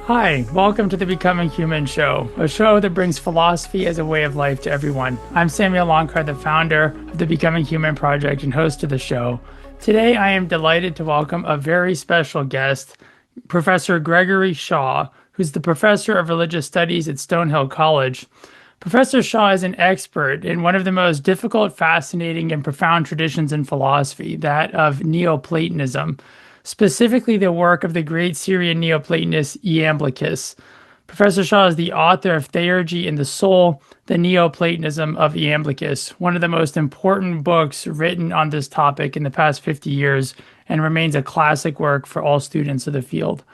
Hi, welcome to the Becoming Human show, a show that brings philosophy as a way of life to everyone. I'm Samuel Longcar, the founder of the Becoming Human project and host of the show. Today, I am delighted to welcome a very special guest, Professor Gregory Shaw, who's the professor of religious studies at Stonehill College. Professor Shaw is an expert in one of the most difficult, fascinating, and profound traditions in philosophy, that of Neoplatonism, specifically the work of the great Syrian Neoplatonist Iamblichus. Professor Shaw is the author of Theurgy and the Soul, the Neoplatonism of Iamblichus, one of the most important books written on this topic in the past 50 years, and remains a classic work for all students of the field.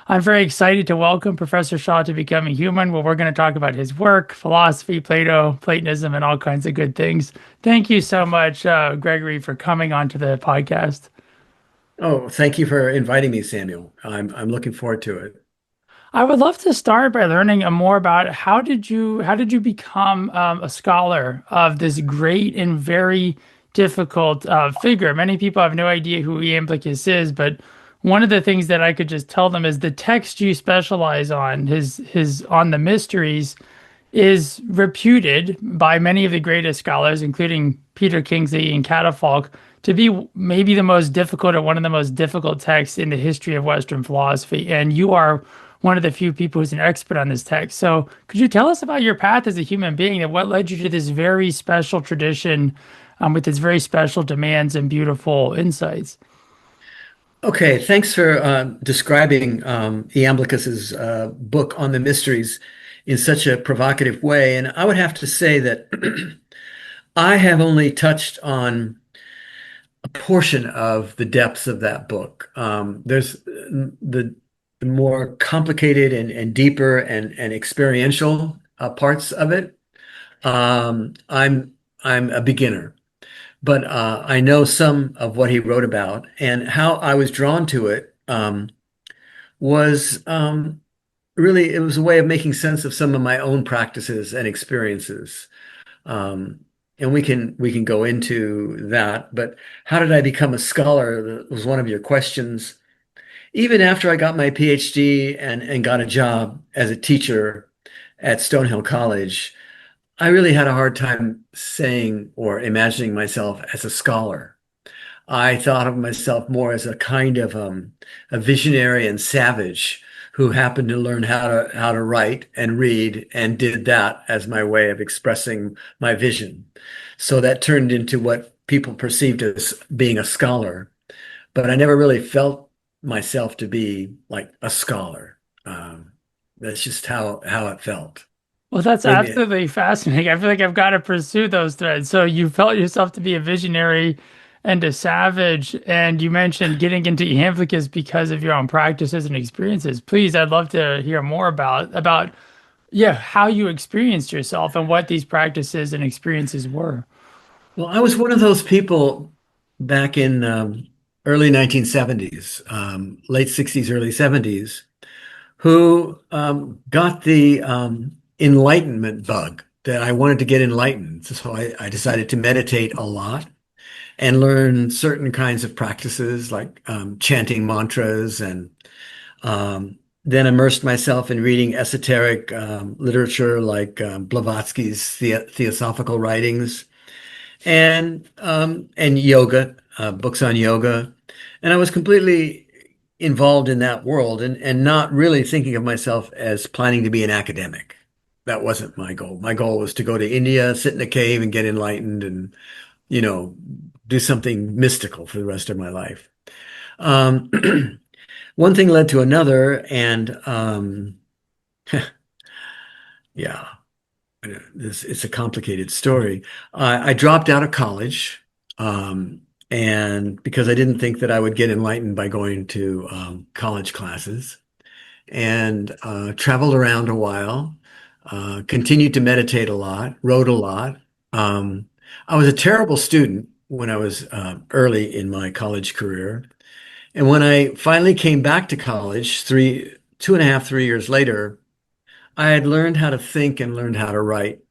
I'm very excited to welcome Professor Shaw to Becoming Human, where we're going to talk about his work, philosophy, Plato, Platonism, and all kinds of good things. Thank you so much, Gregory, for coming onto the podcast. Oh, thank you for inviting me, Samuel. I'm looking forward to it. I would love to start by learning more about how did you become a scholar of this great and very difficult figure. Many people have no idea who Iamblichus is, but one of the things that I could just tell them is the text you specialize on, his on the mysteries, is reputed by many of the greatest scholars, including Peter Kingsley and Catafalque, to be maybe the most difficult or one of the most difficult texts in the history of Western philosophy. And you are one of the few people who's an expert on this text. So could you tell us about your path as a human being and what led you to this very special tradition with its very special demands and beautiful insights? Okay, thanks for describing Iamblichus's book on the mysteries in such a provocative way. And I would have to say that I have only touched on a portion of the depths of that book. There's the more complicated and deeper and experiential parts of it. I'm a beginner. But I know some of what he wrote about, and how I was drawn to it was really, it was a way of making sense of some of my own practices and experiences. Um, and we can go into that. But how did I become a scholar? That was one of your questions. Even after I got my PhD and got a job as a teacher at Stonehill College, I really had a hard time saying or imagining myself as a scholar. I thought of myself more as a kind of a visionary and savage who happened to learn how to write and read and did that as my way of expressing my vision. So that turned into what people perceived as being a scholar, but I never really felt myself to be like a scholar. That's just how it felt. Well, that's Maybe. absolutely fascinating. I feel like I've got to pursue those threads. So you felt yourself to be a visionary and a savage, and you mentioned getting into Iamblichus because of your own practices and experiences. Please, I'd love to hear more about yeah, how you experienced yourself and what these practices and experiences were. Well, I was one of those people back in early 1970s, late 60s, early 70s, who got the enlightenment bug that I wanted to get enlightened. So I decided to meditate a lot and learn certain kinds of practices like chanting mantras and then immersed myself in reading esoteric literature like Blavatsky's Theosophical writings and yoga, books on yoga. And I was completely involved in that world and not really thinking of myself as planning to be an academic. That wasn't my goal. My goal was to go to India, sit in a cave and get enlightened and, you know, do something mystical for the rest of my life. Um, one thing led to another, and yeah, it's a complicated story. I dropped out of college, and because I didn't think that I would get enlightened by going to college classes, and traveled around a while, continued to meditate a lot, wrote a lot. Um, I was a terrible student when I was early in my college career, and when I finally came back to college, 2.5, 3 years later, I had learned how to think and learned how to write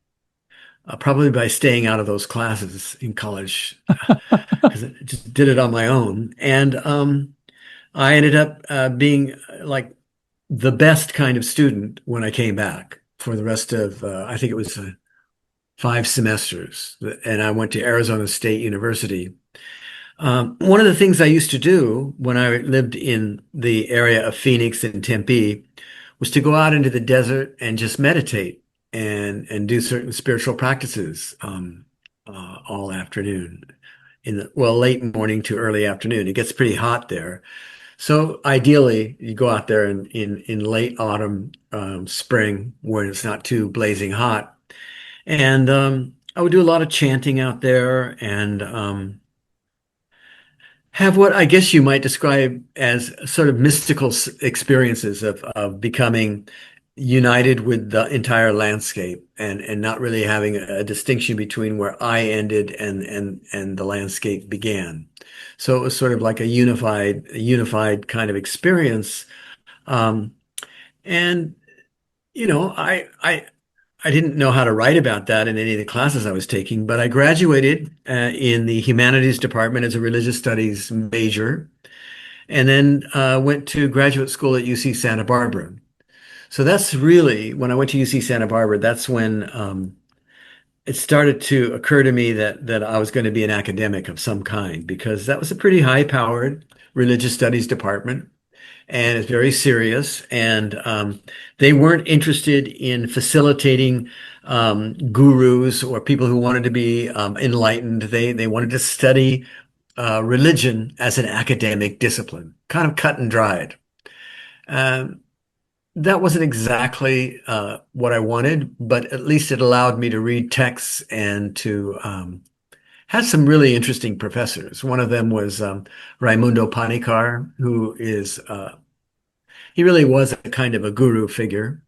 probably by staying out of those classes in college because I just did it on my own. And I ended up being like the best kind of student when I came back for the rest of, I think it was 5 semesters, and I went to Arizona State University. One of the things I used to do when I lived in the area of Phoenix and Tempe was to go out into the desert and just meditate and do certain spiritual practices all afternoon in the late morning to early afternoon. It gets pretty hot there. So ideally, you go out there in late autumn, spring, where it's not too blazing hot. And I would do a lot of chanting out there and have what I guess you might describe as sort of mystical experiences of becoming united with the entire landscape and not really having a distinction between where I ended and the landscape began. So it was sort of like a unified kind of experience. Um, and you know, I didn't know how to write about that in any of the classes I was taking, but I graduated in the humanities department as a religious studies major, and then went to graduate school at UC Santa Barbara. So that's really when I went to UC Santa Barbara, that's when it started to occur to me that I was going to be an academic of some kind because that was a pretty high-powered religious studies department and it's very serious. And they weren't interested in facilitating gurus or people who wanted to be enlightened. They wanted to study religion as an academic discipline, kind of cut and dried. Um, that wasn't exactly what I wanted, but at least it allowed me to read texts and to have some really interesting professors. One of them was Raimundo Panikkar, who is he really was a kind of a guru figure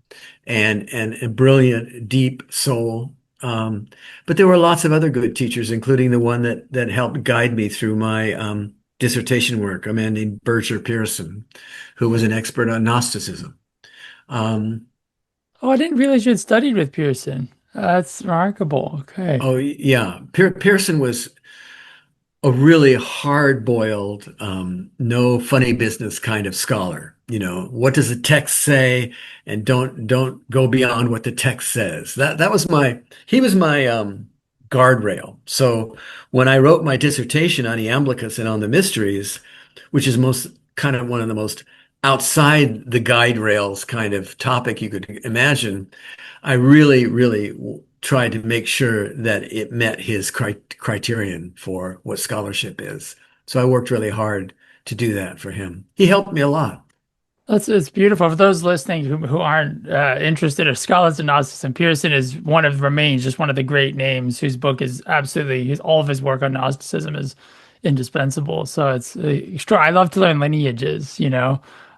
and a brilliant, deep soul. But there were lots of other good teachers, including the one that helped guide me through my dissertation work, a man named Berger Pearson, who was an expert on Gnosticism. Um, Oh, I didn't realize you had studied with Pearson. That's remarkable. Okay. oh yeah, Pearson was a really hard-boiled, no funny business kind of scholar. You know, what does the text say, and don't go beyond what the text says. That was he was my guardrail. So when I wrote my dissertation on Iamblichus and on the mysteries, which is most kind of one of the most outside the guide rails kind of topic you could imagine, I really, really tried to make sure that it met his criterion for what scholarship is. So I worked really hard to do that for him. He helped me a lot. That's it's beautiful. For those listening who aren't interested or scholars in Gnosticism, Pearson is one of remains just one of the great names whose book is absolutely all of his work on Gnosticism is indispensable. So it's extra. I love to learn lineages,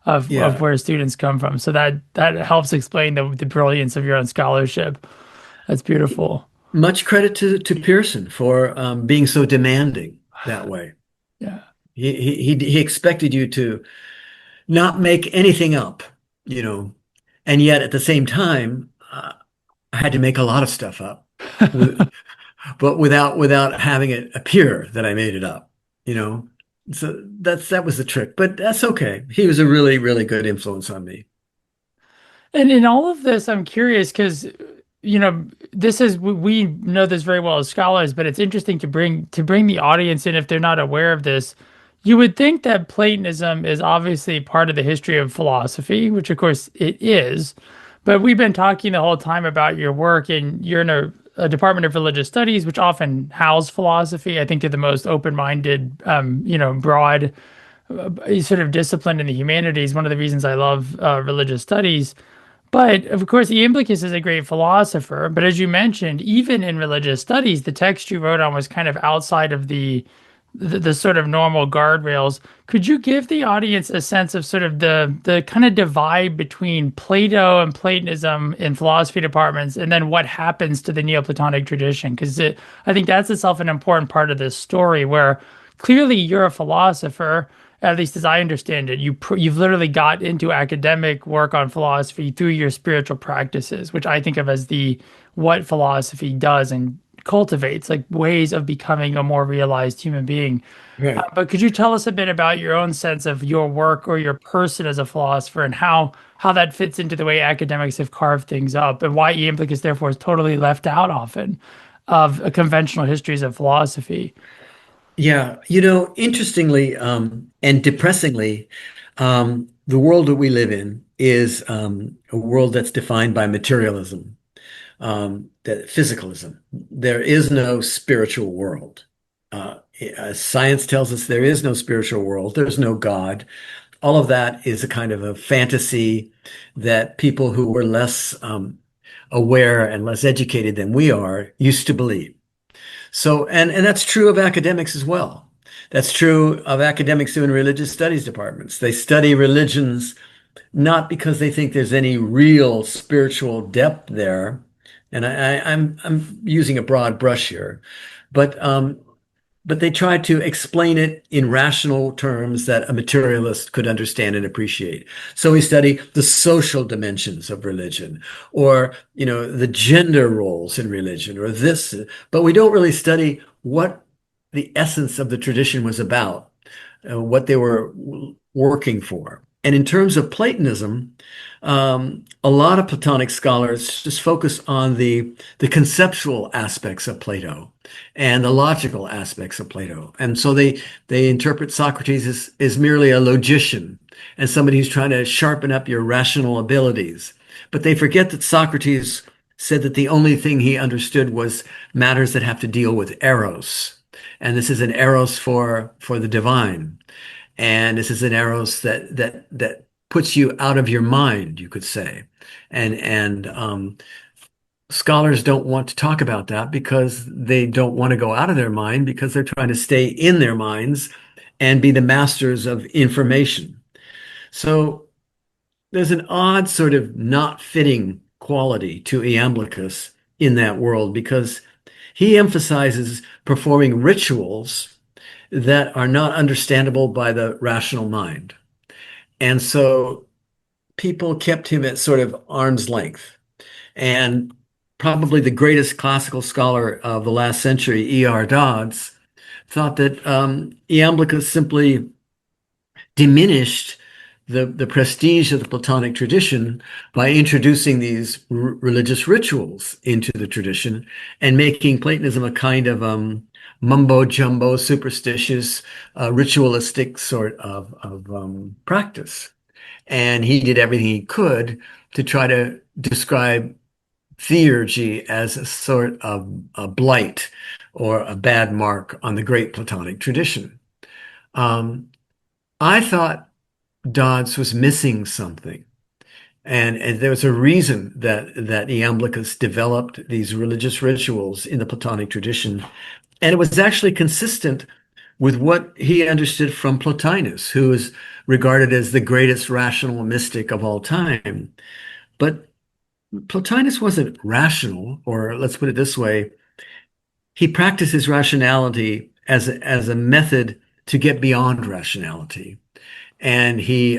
of Yeah. where students come from. So that helps explain the brilliance of your own scholarship. That's beautiful. Much credit to Pearson for being so demanding that way. Yeah. He expected you to not make anything up, you know, and yet at the same time, I had to make a lot of stuff up, but without having it appear that I made it up, you know. So that was the trick, but that's okay. He was a really, really good influence on me. And in all of this, I'm curious because, this is we know this very well as scholars, but it's interesting to bring the audience in if they're not aware of this. You would think that Platonism is obviously part of the history of philosophy, which of course it is. But we've been talking the whole time about your work, and you're in a Department of Religious Studies, which often house philosophy. I think they're the most open-minded, broad sort of discipline in the humanities. One of the reasons I love religious studies. But of course, Iamblichus is a great philosopher. But as you mentioned, even in religious studies, the text you wrote on was kind of outside of the sort of normal guardrails. Could you give the audience a sense of sort of the kind of divide between Plato and Platonism in philosophy departments, and then what happens to the Neoplatonic tradition? Because I think that's itself an important part of this story, where clearly you're a philosopher, at least as I understand it. You've literally got into academic work on philosophy through your spiritual practices, which I think of as the what philosophy does and cultivates, like ways of becoming a more realized human being. Right. But could you tell us a bit about your own sense of your work or your person as a philosopher and how that fits into the way academics have carved things up and why Iamblichus therefore is totally left out often of conventional histories of philosophy? Yeah, interestingly, and depressingly, the world that we live in is a world that's defined by materialism, that physicalism. There is no spiritual world. Science tells us there is no spiritual world. There's no God. All of that is a kind of a fantasy that people who were less aware and less educated than we are used to believe. So, and that's true of academics as well. That's true of academics who in religious studies departments. They study religions not because they think there's any real spiritual depth there. And I'm using a broad brush here, but but they try to explain it in rational terms that a materialist could understand and appreciate. So we study the social dimensions of religion, or the gender roles in religion, or this, but we don't really study what the essence of the tradition was about, what they were working for. And in terms of Platonism, a lot of Platonic scholars just focus on the conceptual aspects of Plato and the logical aspects of Plato. And so they interpret Socrates as merely a logician and somebody who's trying to sharpen up your rational abilities. But they forget that Socrates said that the only thing he understood was matters that have to deal with eros. And this is an eros for the divine. And this is an eros that puts you out of your mind, you could say. And scholars don't want to talk about that because they don't want to go out of their mind because they're trying to stay in their minds and be the masters of information. So there's an odd sort of not fitting quality to Iamblichus in that world because he emphasizes performing rituals that are not understandable by the rational mind. And so people kept him at sort of arm's length. And probably the greatest classical scholar of the last century, E.R. Dodds, thought that Iamblichus simply diminished the prestige of the Platonic tradition by introducing these religious rituals into the tradition and making Platonism a kind of mumbo jumbo, superstitious, ritualistic sort of practice. And he did everything he could to try to describe Theurgy as a sort of a blight or a bad mark on the great Platonic tradition. I thought Dodds was missing something. And there was a reason that Iamblichus developed these religious rituals in the Platonic tradition. And it was actually consistent with what he understood from Plotinus, who is regarded as the greatest rational mystic of all time. But Plotinus wasn't rational, or let's put it this way, he practices rationality as a method to get beyond rationality. And he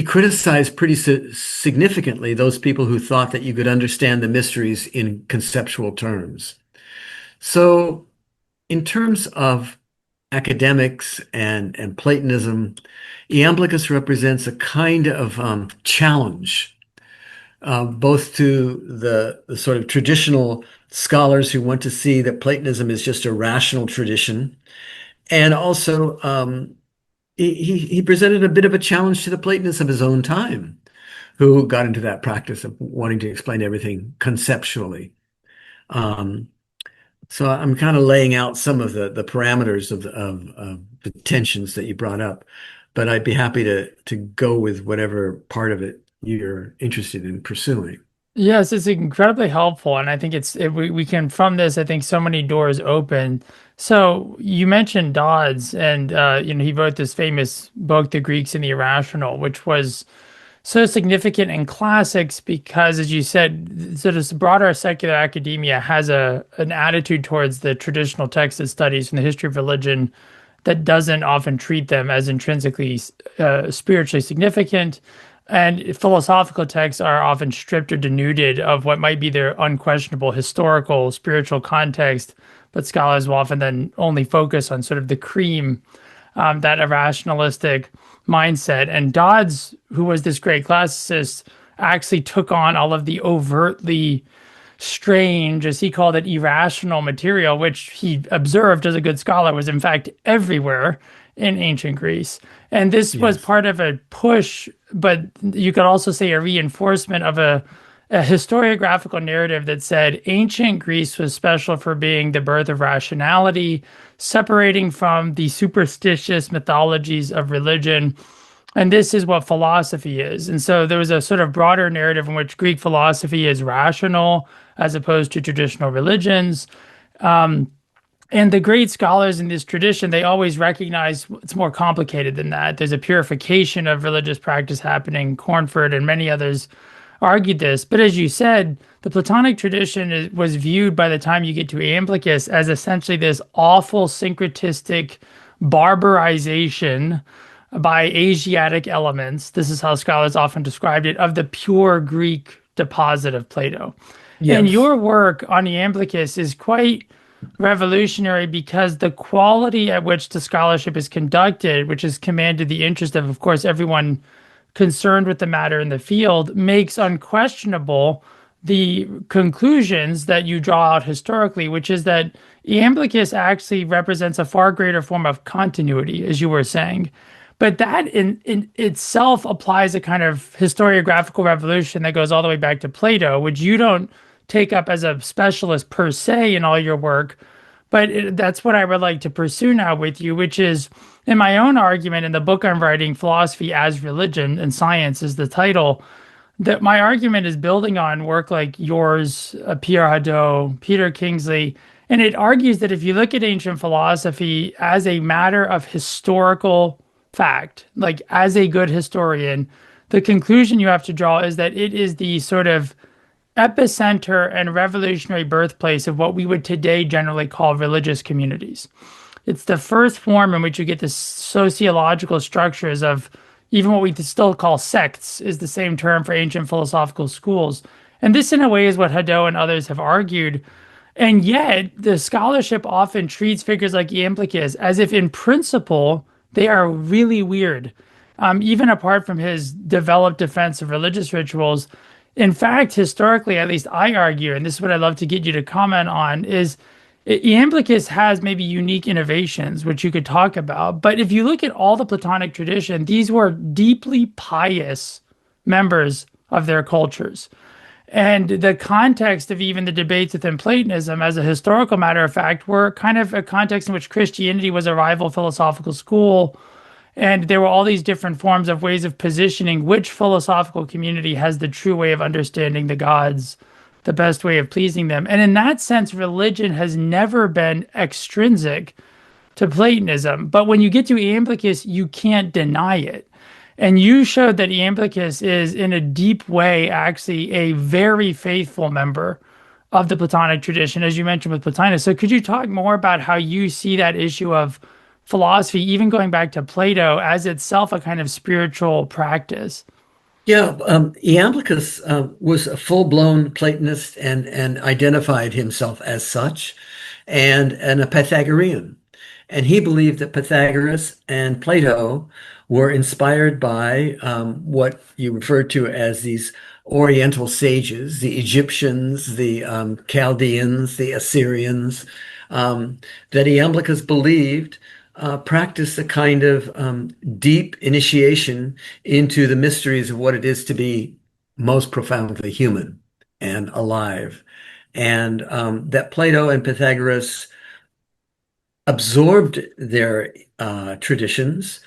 criticized pretty significantly those people who thought that you could understand the mysteries in conceptual terms. So in terms of academics and Platonism, Iamblichus represents a kind of challenge, both to the sort of traditional scholars who want to see that Platonism is just a rational tradition, and also he presented a bit of a challenge to the Platonists of his own time, who got into that practice of wanting to explain everything conceptually. So I'm kind of laying out some of the parameters of the tensions that you brought up, but I'd be happy to go with whatever part of it you're interested in pursuing. Yes, it's incredibly helpful, and I think we can from this. I think so many doors open. So you mentioned Dodds, and he wrote this famous book, The Greeks and the Irrational, which was so significant in classics because, as you said, sort of broader secular academia has an attitude towards the traditional texts it studies from the history of religion that doesn't often treat them as intrinsically spiritually significant. And philosophical texts are often stripped or denuded of what might be their unquestionable historical, spiritual context, but scholars will often then only focus on sort of the cream, that irrationalistic mindset. And Dodds, who was this great classicist, actually took on all of the overtly strange, as he called it, irrational material, which he observed as a good scholar was in fact everywhere in ancient Greece. And this was Yes. part of a push, but you could also say a reinforcement of a historiographical narrative that said ancient Greece was special for being the birth of rationality, separating from the superstitious mythologies of religion. And this is what philosophy is. And so there was a sort of broader narrative in which Greek philosophy is rational as opposed to traditional religions. And the great scholars in this tradition, they always recognize it's more complicated than that. There's a purification of religious practice happening. Cornford and many others argued this. But as you said, the Platonic tradition was viewed by the time you get to Iamblichus as essentially this awful syncretistic barbarization by Asiatic elements. This is how scholars often described it, of the pure Greek deposit of Plato. And Yes. your work on Iamblichus is quite revolutionary because the quality at which the scholarship is conducted, which has commanded the interest of course, everyone concerned with the matter in the field, makes unquestionable the conclusions that you draw out historically, which is that Iamblichus actually represents a far greater form of continuity, as you were saying. But that in itself applies a kind of historiographical revolution that goes all the way back to Plato, which you don't take up as a specialist per se in all your work. But that's what I would like to pursue now with you, which is in my own argument in the book I'm writing, Philosophy as Religion and Science is the title, that my argument is building on work like yours, Pierre Hadot, Peter Kingsley. And it argues that if you look at ancient philosophy as a matter of historical fact, like as a good historian, the conclusion you have to draw is that it is the sort of epicenter and revolutionary birthplace of what we would today generally call religious communities. It's the first form in which you get the sociological structures of even what we still call sects, is the same term for ancient philosophical schools. And this, in a way, is what Hadot and others have argued. And yet, the scholarship often treats figures like Iamblichus as if, in principle, they are really weird. Even apart from his developed defense of religious rituals, in fact, historically, at least I argue, and this is what I'd love to get you to comment on, is Iamblichus has maybe unique innovations, which you could talk about. But if you look at all the Platonic tradition, these were deeply pious members of their cultures. And the context of even the debates within Platonism, as a historical matter of fact, were kind of a context in which Christianity was a rival philosophical school. And there were all these different forms of ways of positioning which philosophical community has the true way of understanding the gods, the best way of pleasing them. And in that sense, religion has never been extrinsic to Platonism. But when you get to Iamblichus, you can't deny it. And you showed that Iamblichus is, in a deep way, actually a very faithful member of the Platonic tradition, as you mentioned with Plotinus. So could you talk more about how you see that issue of philosophy, even going back to Plato, as itself a kind of spiritual practice? Yeah, Iamblichus was a full-blown Platonist and identified himself as such, and a Pythagorean. And he believed that Pythagoras and Plato were inspired by what you referred to as these Oriental sages, the Egyptians, the Chaldeans, the Assyrians, that Iamblichus believed practiced a kind of deep initiation into the mysteries of what it is to be most profoundly human and alive. And that Plato and Pythagoras absorbed their traditions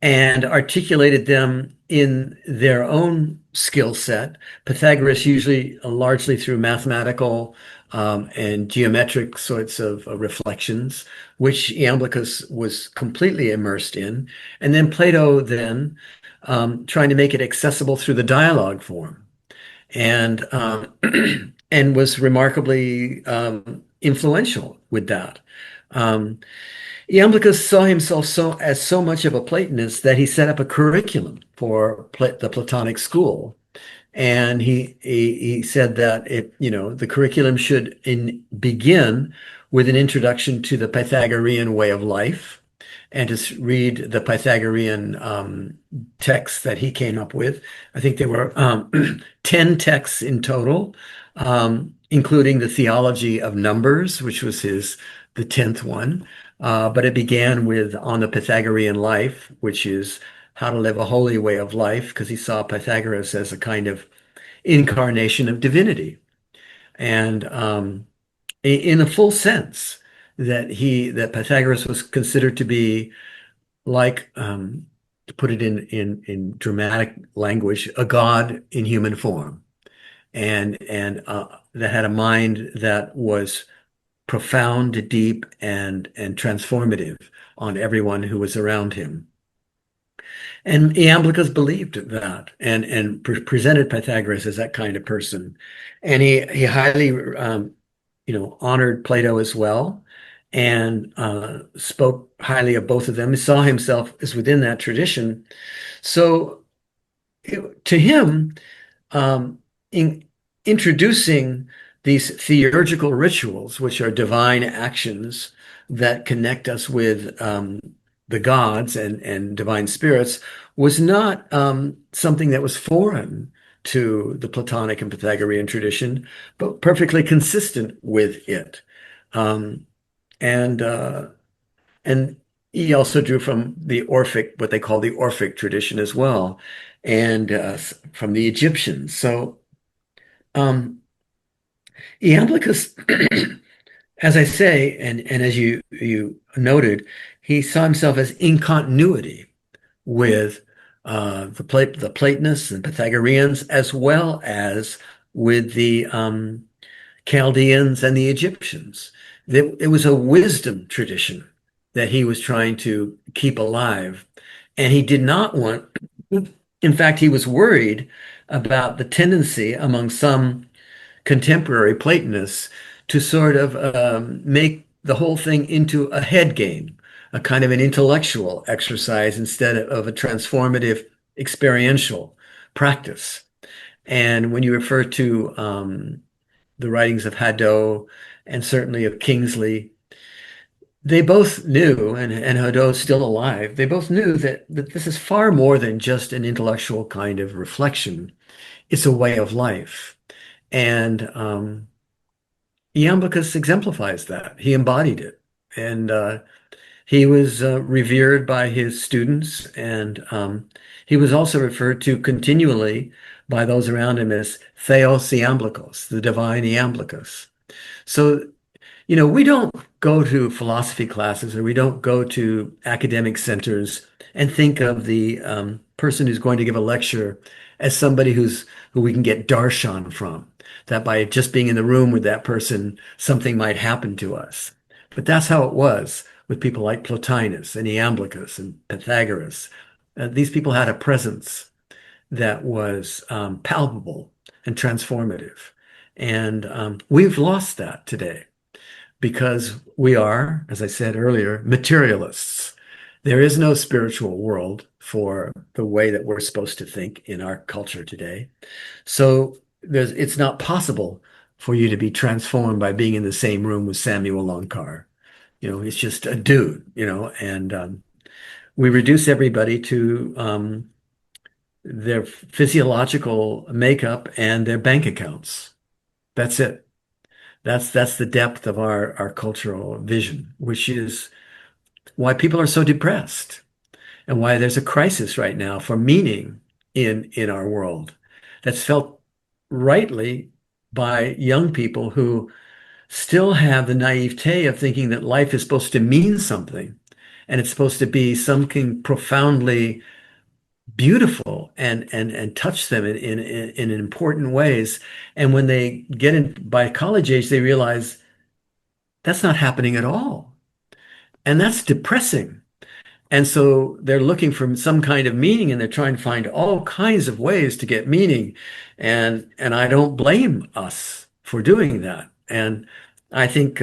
and articulated them in their own skill set. Pythagoras usually largely through mathematical and geometric sorts of reflections, which Iamblichus was completely immersed in. And then Plato then trying to make it accessible through the dialogue form. And and was remarkably influential with that. Um, Iamblichus saw himself as so much of a Platonist that he set up a curriculum for the Platonic school. And he said that the curriculum should begin with an introduction to the Pythagorean way of life, and to read the Pythagorean texts that he came up with. I think there were 10 texts in total, including the theology of numbers, which was the 10th one. But it began with On the Pythagorean Life, which is how to live a holy way of life, because he saw Pythagoras as a kind of incarnation of divinity. And in a full sense, that Pythagoras was considered to be like, to put it in dramatic language, a god in human form, and that had a mind that was profound, deep, and transformative on everyone who was around him. And Iamblichus believed that, and presented Pythagoras as that kind of person. And he highly honored Plato as well, and spoke highly of both of them. He saw himself as within that tradition. So to him, in introducing these theurgical rituals, which are divine actions that connect us with the gods and divine spirits, was not something that was foreign to the Platonic and Pythagorean tradition, but perfectly consistent with it. Um, and and he also drew from the Orphic, what they call the Orphic tradition as well, and from the Egyptians. So Iamblichus, as I say, and as you noted, he saw himself as in continuity with the Platonists and Pythagoreans, as well as with the Chaldeans and the Egyptians. It was a wisdom tradition that he was trying to keep alive. And he did not want, in fact, he was worried about the tendency among some contemporary Platonists to sort of make the whole thing into a head game, a kind of an intellectual exercise instead of a transformative experiential practice. And when you refer to the writings of Hadot and certainly of Kingsley, they both knew, and Hadot's still alive, they both knew that this is far more than just an intellectual kind of reflection. It's a way of life. And Iamblichus exemplifies that. He embodied it. And he was revered by his students, and he was also referred to continually by those around him as Theos Iamblichos, the divine Iamblichus. So, we don't go to philosophy classes, or we don't go to academic centers and think of the person who's going to give a lecture as somebody who we can get darshan from, that by just being in the room with that person, something might happen to us. But that's how it was with people like Plotinus and Iamblichus and Pythagoras. These people had a presence that was palpable and transformative. And we've lost that today because we are, as I said earlier, materialists. There is no spiritual world for the way that we're supposed to think in our culture today. So it's not possible for you to be transformed by being in the same room with Samuel Aloncar. It's just a dude, and we reduce everybody to their physiological makeup and their bank accounts. That's it. That's the depth of our cultural vision, which is why people are so depressed and why there's a crisis right now for meaning in our world that's felt rightly by young people who still have the naivete of thinking that life is supposed to mean something, and it's supposed to be something profoundly beautiful and touch them in important ways. And when they get in by college age, they realize that's not happening at all. And that's depressing. And so they're looking for some kind of meaning, and they're trying to find all kinds of ways to get meaning. And I don't blame us for doing that. And I think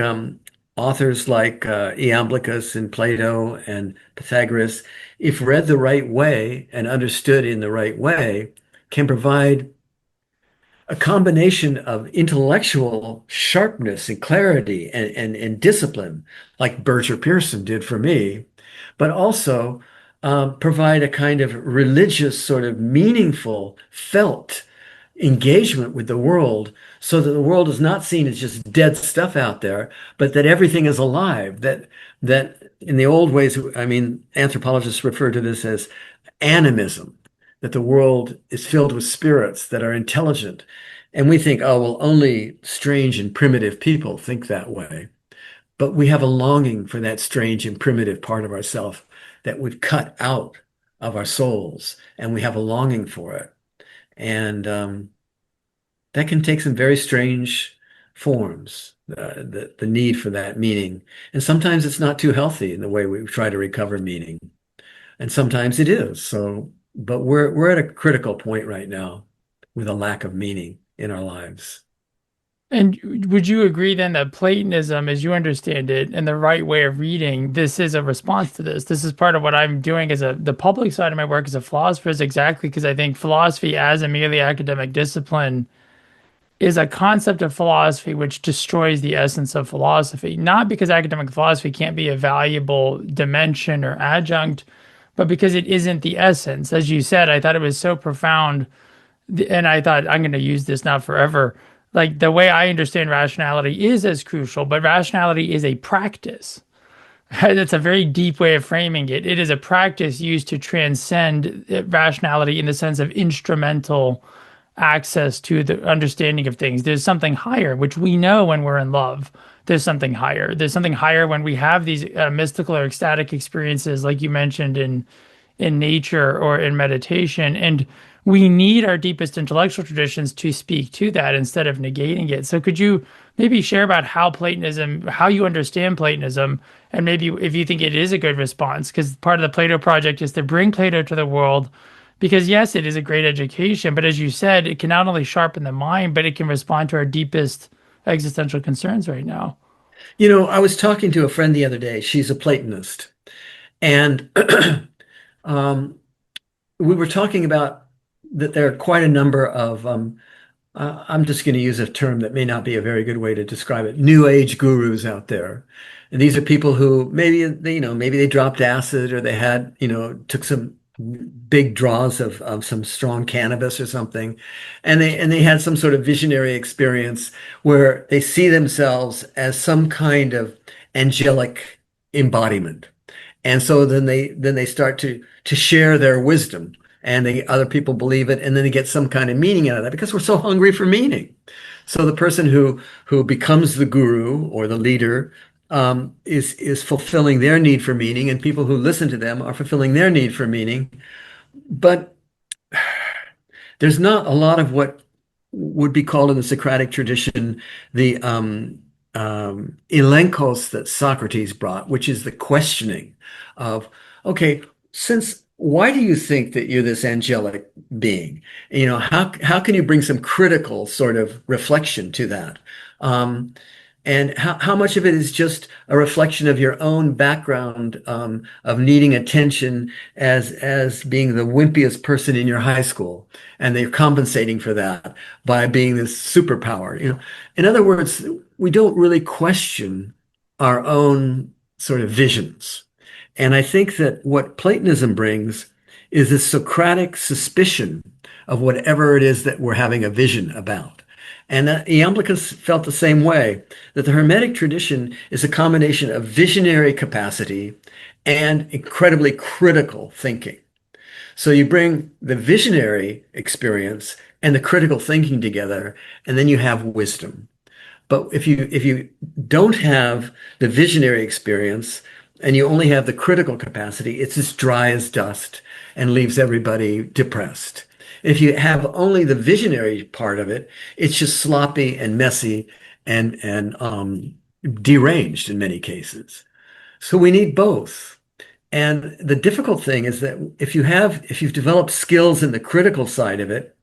authors like Iamblichus and Plato and Pythagoras, if read the right way and understood in the right way, can provide a combination of intellectual sharpness and clarity and discipline, like Berger Pearson did for me, but also provide a kind of religious, sort of meaningful, felt engagement with the world so that the world is not seen as just dead stuff out there, but that everything is alive. That in the old ways, I mean, anthropologists refer to this as animism, that the world is filled with spirits that are intelligent. And we think, oh, well, only strange and primitive people think that way. But we have a longing for that strange and primitive part of ourself that would cut out of our souls, and we have a longing for it. And that can take some very strange forms, the need for that meaning. And sometimes it's not too healthy in the way we try to recover meaning. And sometimes it is. So, but we're at a critical point right now with a lack of meaning in our lives. And would you agree then that Platonism, as you understand it, and the right way of reading, this is a response to this? This is part of what I'm doing as the public side of my work as a philosopher is exactly because I think philosophy as a merely academic discipline is a concept of philosophy which destroys the essence of philosophy. Not because academic philosophy can't be a valuable dimension or adjunct, but because it isn't the essence. As you said, I thought it was so profound, and I thought I'm going to use this now forever. Like the way I understand rationality is as crucial, but rationality is a practice. That's a very deep way of framing it. It is a practice used to transcend rationality in the sense of instrumental access to the understanding of things. There's something higher, which we know when we're in love. There's something higher. There's something higher when we have these mystical or ecstatic experiences, like you mentioned in nature or in meditation. And we need our deepest intellectual traditions to speak to that instead of negating it. So could you maybe share about how Platonism, how you understand Platonism, and maybe if you think it is a good response? Because part of the Plato project is to bring Plato to the world. Because yes, it is a great education, but as you said, it can not only sharpen the mind, but it can respond to our deepest existential concerns right now. You know, I was talking to a friend the other day. She's a Platonist. And um, we were talking about that there are quite a number of, I'm just going to use a term that may not be a very good way to describe it, new age gurus out there. And these are people who maybe maybe they dropped acid or they had, took some big draws of some strong cannabis or something, and they had some sort of visionary experience where they see themselves as some kind of angelic embodiment. And so then they start to share their wisdom, and other people believe it, and then they get some kind of meaning out of that because we're so hungry for meaning. So the person who becomes the guru or the leader is fulfilling their need for meaning, and people who listen to them are fulfilling their need for meaning. But there's not a lot of what would be called in the Socratic tradition the elenkos that Socrates brought, which is the questioning of, okay, why do you think that you're this angelic being? How can you bring some critical sort of reflection to that? And how much of it is just a reflection of your own background of needing attention as being the wimpiest person in your high school, and they're compensating for that by being this superpower? In other words, we don't really question our own sort of visions. And I think that what Platonism brings is this Socratic suspicion of whatever it is that we're having a vision about. And Iamblichus felt the same way, that the Hermetic tradition is a combination of visionary capacity and incredibly critical thinking. So you bring the visionary experience and the critical thinking together, and then you have wisdom. But if you don't have the visionary experience and you only have the critical capacity, it's as dry as dust and leaves everybody depressed. If you have only the visionary part of it, it's just sloppy and messy and deranged in many cases. So we need both. And the difficult thing is that if you've developed skills in the critical side of it,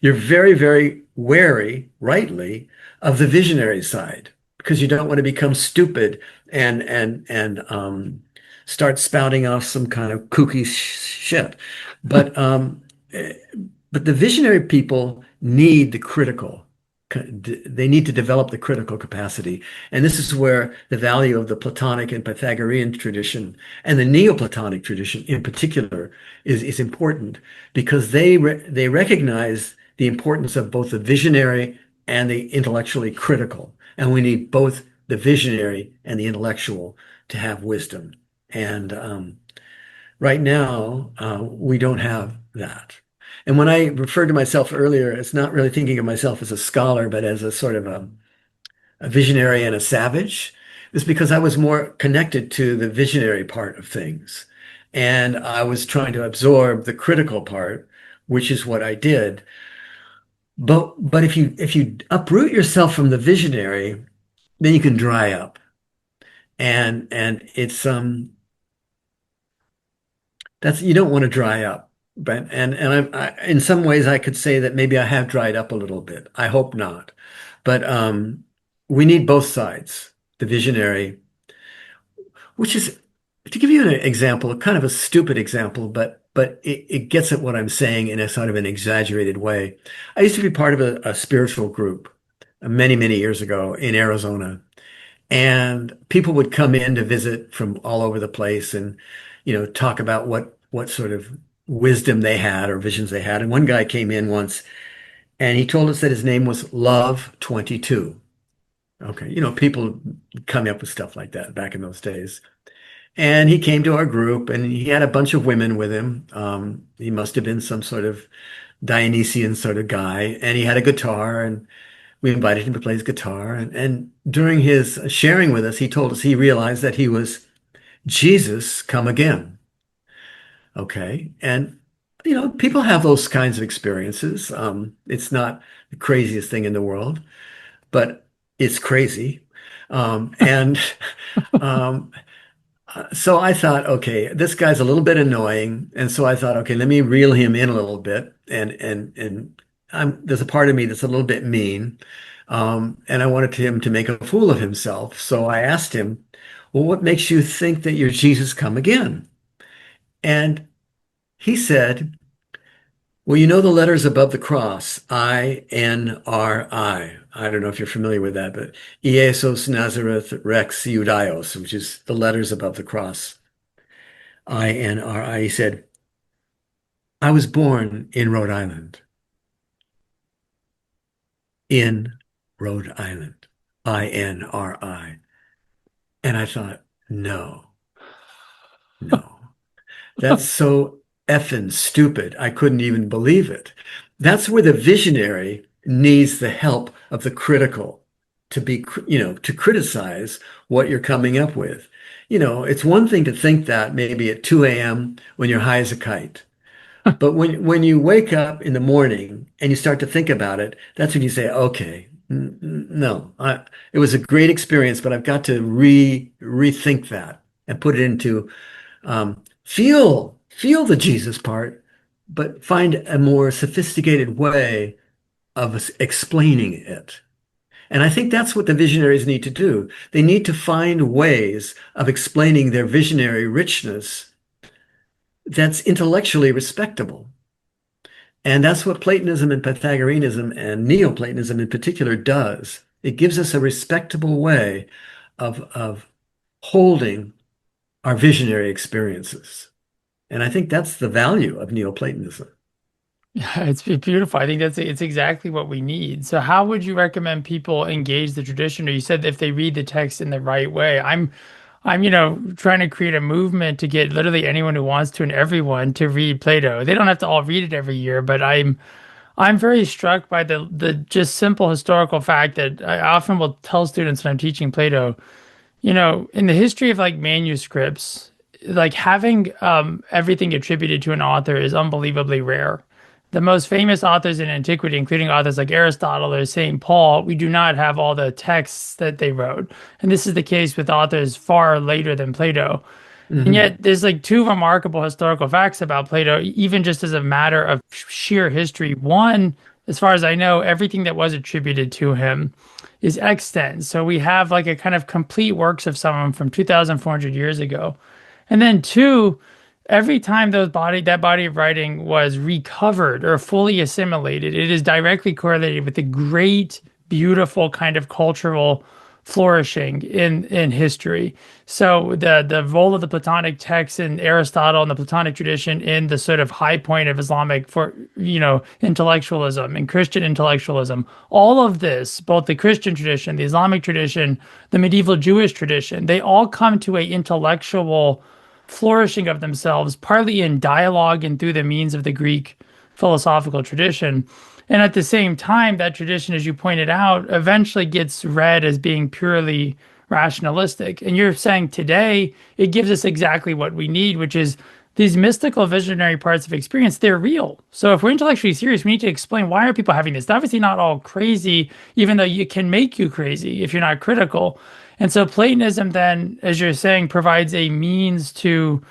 you're very, very wary, rightly, of the visionary side, because you don't want to become stupid and start spouting off some kind of kooky shit. But um, eh, but the visionary people need the critical. They need to develop the critical capacity, and this is where the value of the Platonic and Pythagorean tradition and the Neoplatonic tradition, in particular, is important because they recognize the importance of both the visionary and the intellectually critical, and we need both the visionary and the intellectual to have wisdom. And right now, we don't have that. And when I referred to myself earlier, it's not really thinking of myself as a scholar, but as a sort of a visionary and a savage. It's because I was more connected to the visionary part of things. And I was trying to absorb the critical part, which is what I did. But if you uproot yourself from the visionary, then you can dry up. And it's that's you don't want to dry up. But in some ways I could say that maybe I have dried up a little bit. I hope not. But we need both sides. The visionary, which is to give you an example, kind of a stupid example, but it gets at what I'm saying in a sort of an exaggerated way. I used to be part of a spiritual group many, many years ago in Arizona. And people would come in to visit from all over the place and, talk about what sort of wisdom they had or visions they had. And one guy came in once and he told us that his name was Love 22. Okay, people coming up with stuff like that back in those days. And he came to our group and he had a bunch of women with him. He must have been some sort of Dionysian sort of guy. And he had a guitar and we invited him to play his guitar. And during his sharing with us, he told us he realized that he was Jesus come again. Okay. And, people have those kinds of experiences. It's not the craziest thing in the world, but it's crazy. And um, so I thought, okay, this guy's a little bit annoying. And so I thought, okay, let me reel him in a little bit. And there's a part of me that's a little bit mean. And I wanted him to make a fool of himself. So I asked him, well, what makes you think that you're Jesus come again? And he said, well, you know the letters above the cross, INRI. I don't know if you're familiar with that, but Iesos Nazareth Rex Judaios, which is the letters above the cross, INRI. He said, I was born in Rhode Island. In Rhode Island, INRI. And I thought, no, no, that's so effing stupid. I couldn't even believe it. That's where the visionary needs the help of the critical to be, to criticize what you're coming up with. It's one thing to think that maybe at 2 a.m. when you're high as a kite. But when you wake up in the morning and you start to think about it, that's when you say, okay, no, it was a great experience, but I've got to rethink that and put it into feel the Jesus part, but find a more sophisticated way of explaining it. And I think that's what the visionaries need to do. They need to find ways of explaining their visionary richness that's intellectually respectable. And that's what Platonism and Pythagoreanism and Neoplatonism in particular does. It gives us a respectable way of holding our visionary experiences. And I think that's the value of Neoplatonism. Yeah, it's beautiful. I think it's exactly what we need. So how would you recommend people engage the tradition? Or you said if they read the text in the right way. I'm trying to create a movement to get literally anyone who wants to and everyone to read Plato. They don't have to all read it every year, but I'm very struck by the just simple historical fact that I often will tell students when I'm teaching Plato, in the history of like manuscripts, like having everything attributed to an author is unbelievably rare. The most famous authors in antiquity, including authors like Aristotle or St. Paul, we do not have all the texts that they wrote. And this is the case with authors far later than Plato. And Hmm. yet there's like two remarkable historical facts about Plato, even just as a matter of sheer history. One, as far as I know, everything that was attributed to him is extant. So we have like a kind of complete works of someone from 2,400 years ago. And then two, every time that body of writing was recovered or fully assimilated, it is directly correlated with the great, beautiful kind of cultural flourishing in history. So the role of the Platonic texts in Aristotle and the Platonic tradition in the sort of high point of Islamic intellectualism and Christian intellectualism, all of this, both the Christian tradition, the Islamic tradition, the medieval Jewish tradition, they all come to a intellectual flourishing of themselves, partly in dialogue and through the means of the Greek philosophical tradition. And at the same time, that tradition, as you pointed out, eventually gets read as being purely rationalistic. And you're saying today it gives us exactly what we need, which is these mystical visionary parts of experience, they're real. So if we're intellectually serious, we need to explain why are people having this? It's obviously not all crazy, even though it can make you crazy if you're not critical. And so Platonism then, as you're saying, provides a means to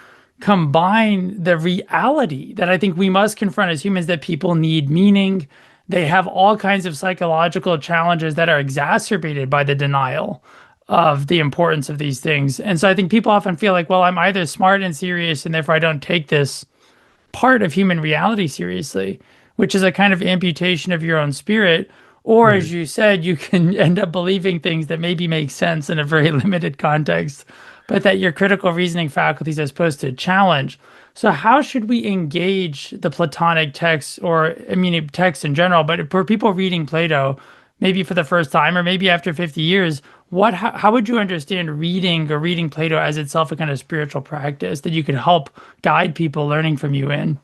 combine the reality that I think we must confront as humans, that people need meaning. They have all kinds of psychological challenges that are exacerbated by the denial of the importance of these things. And so I think people often feel like, well, I'm either smart and serious, and therefore I don't take this part of human reality seriously, which is a kind of amputation of your own spirit. Or, as Right. you said, you can end up believing things that maybe make sense in a very limited context, but that your critical reasoning faculties are supposed to challenge. So, how should we engage the Platonic texts, or I mean, texts in general, but for people reading Plato, maybe for the first time or maybe after 50 years, how would you understand reading Plato as itself a kind of spiritual practice that you could help guide people learning from you in?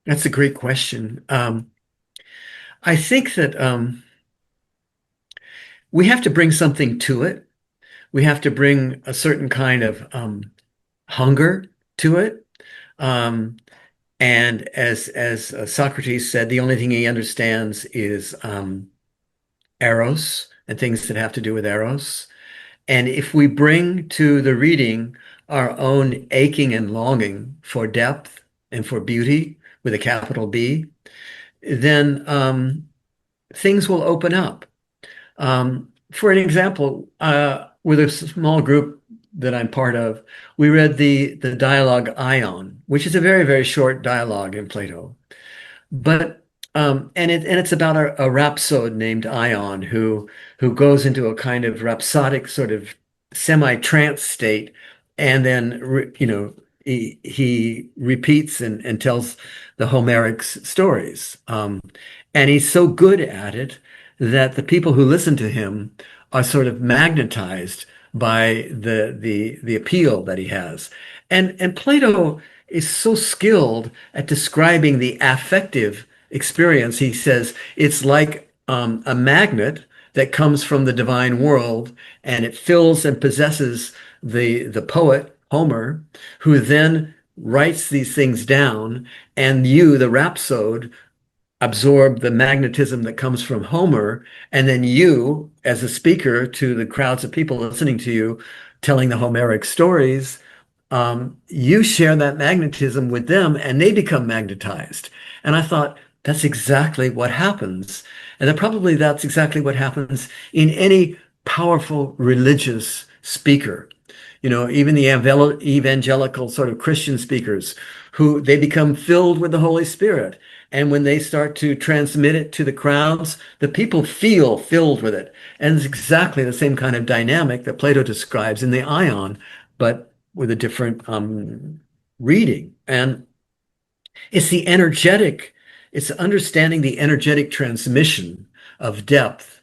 That's a great question. I think that we have to bring something to it. We have to bring a certain kind of hunger to it. Um, and as Socrates said, the only thing he understands is eros and things that have to do with eros. And if we bring to the reading our own aching and longing for depth and for beauty with a capital B, then things will open up. For an example, with a small group that I'm part of, we read the dialogue Ion, which is a very, very short dialogue in Plato. But it's about a rhapsode named Ion who goes into a kind of rhapsodic sort of semi-trance state, and then he repeats and tells the Homeric stories. And he's so good at it that the people who listen to him are sort of magnetized by the appeal that he has. And Plato is so skilled at describing the affective experience. He says it's like a magnet that comes from the divine world, and it fills and possesses the poet Homer, who then writes these things down, and you, the rhapsode, absorb the magnetism that comes from Homer, and then you, as a speaker to the crowds of people listening to you, telling the Homeric stories, you share that magnetism with them, and they become magnetized. And I thought, that's exactly what happens. And then probably that's exactly what happens in any powerful religious speaker. Even the evangelical sort of Christian speakers, who they become filled with the Holy Spirit. And when they start to transmit it to the crowds, the people feel filled with it. And it's exactly the same kind of dynamic that Plato describes in the Ion, but with a different reading. And it's it's understanding the energetic transmission of depth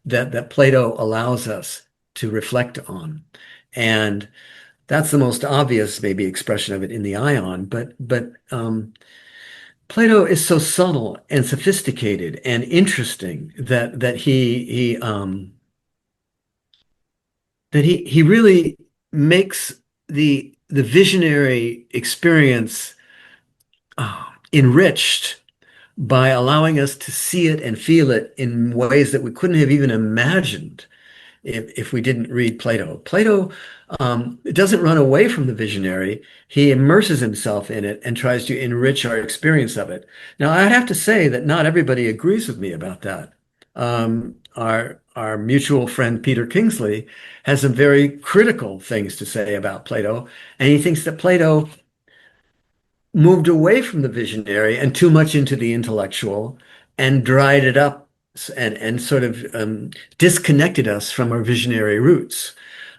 that Plato allows us to reflect on. And that's the most obvious, maybe, expression of it in the Ion. But Plato is so subtle and sophisticated and interesting that he really makes the visionary experience enriched by allowing us to see it and feel it in ways that we couldn't have even imagined if we didn't read Plato. Plato doesn't run away from the visionary. He immerses himself in it and tries to enrich our experience of it. Now, I'd have to say that not everybody agrees with me about that. Our mutual friend Peter Kingsley has some very critical things to say about Plato, and he thinks that Plato moved away from the visionary and too much into the intellectual and dried it up and sort of disconnected us from our visionary roots.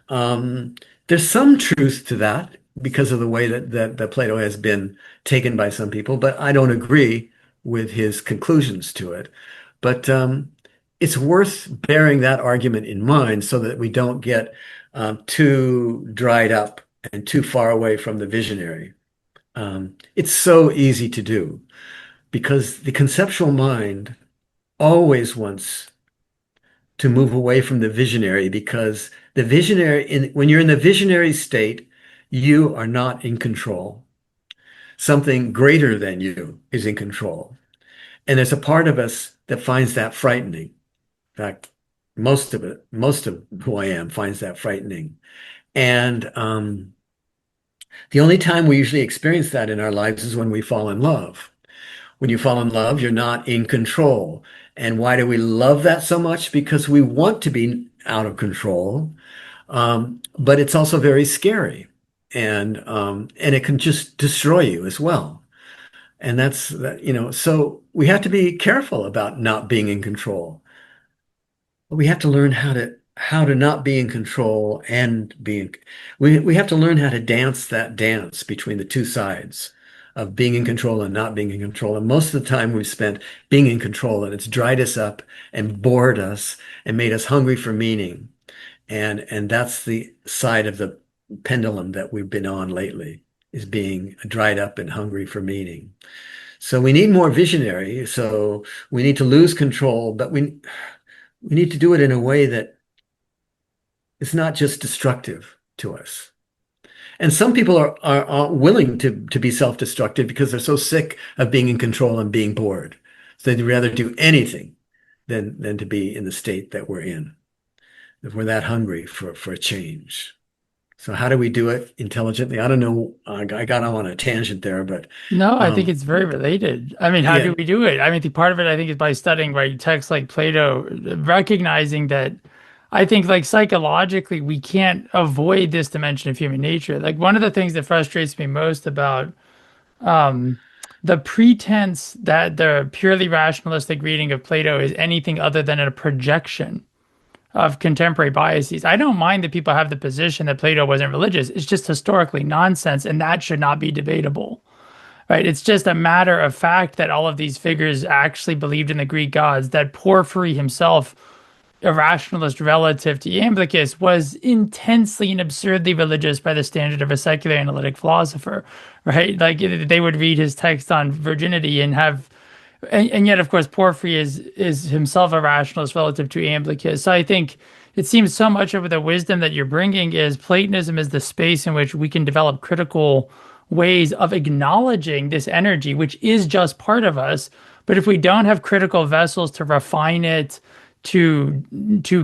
There's some truth to that because of the way that Plato has been taken by some people, but I don't agree with his conclusions to it. But it's worth bearing that argument in mind so that we don't get too dried up and too far away from the visionary. It's so easy to do because the conceptual mind always wants to move away from the visionary because the visionary, when you're in the visionary state, you are not in control. Something greater than you is in control. And there's a part of us that finds that frightening. In fact, most of who I am finds that frightening. And the only time we usually experience that in our lives is when we fall in love. When you fall in love, you're not in control. And why do we love that so much? Because we want to be out of control, but it's also very scary, and it can just destroy you as well. And that's so we have to be careful about not being in control. We have to learn how to not be in control and we have to learn how to dance that dance between the two sides of being in control and not being in control. And most of the time we've spent being in control, and it's dried us up and bored us and made us hungry for meaning. And that's the side of the pendulum that we've been on lately, is being dried up and hungry for meaning. So we need more visionary. So we need to lose control, but we need to do it in a way that is not just destructive to us. And some people are willing to be self-destructive because they're so sick of being in control and being bored. So they'd rather do anything than to be in the state that we're in. If we're that hungry for a change. So how do we do it intelligently? I don't know. I got on a tangent there, but No, I think it's very related. I mean, how yeah, do we do it? I mean, the part of it, I think, is by studying, right, texts like Plato, recognizing that I think, like, psychologically, we can't avoid this dimension of human nature. Like, one of the things that frustrates me most about um, the pretense that the purely rationalistic reading of Plato is anything other than a projection of contemporary biases. I don't mind that people have the position that Plato wasn't religious. It's just historically nonsense, and that should not be debatable, right? It's just a matter of fact that all of these figures actually believed in the Greek gods, that Porphyry himself, a rationalist relative to Iamblichus, was intensely and absurdly religious by the standard of a secular analytic philosopher, right? Like they would read his text on virginity and have, and yet, of course, Porphyry is himself a rationalist relative to Iamblichus. So I think it seems so much of the wisdom that you're bringing is Platonism is the space in which we can develop critical ways of acknowledging this energy, which is just part of us. But if we don't have critical vessels to refine it, to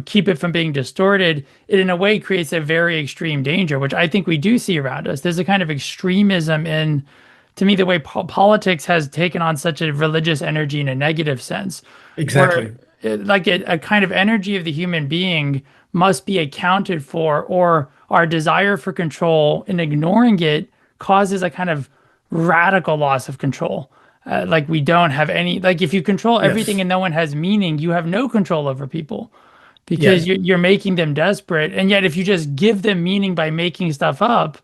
keep it from being distorted, it in a way creates a very extreme danger, which I think we do see around us. There's a kind of extremism in, to me, the way politics has taken on such a religious energy in a negative sense, exactly. where like a kind of energy of the human being must be accounted for, or our desire for control and ignoring it causes a kind of radical loss of control. Like we don't have any, like if you control everything Yes. and no one has meaning, you have no control over people because Yeah. you're making them desperate. And yet if you just give them meaning by making stuff up,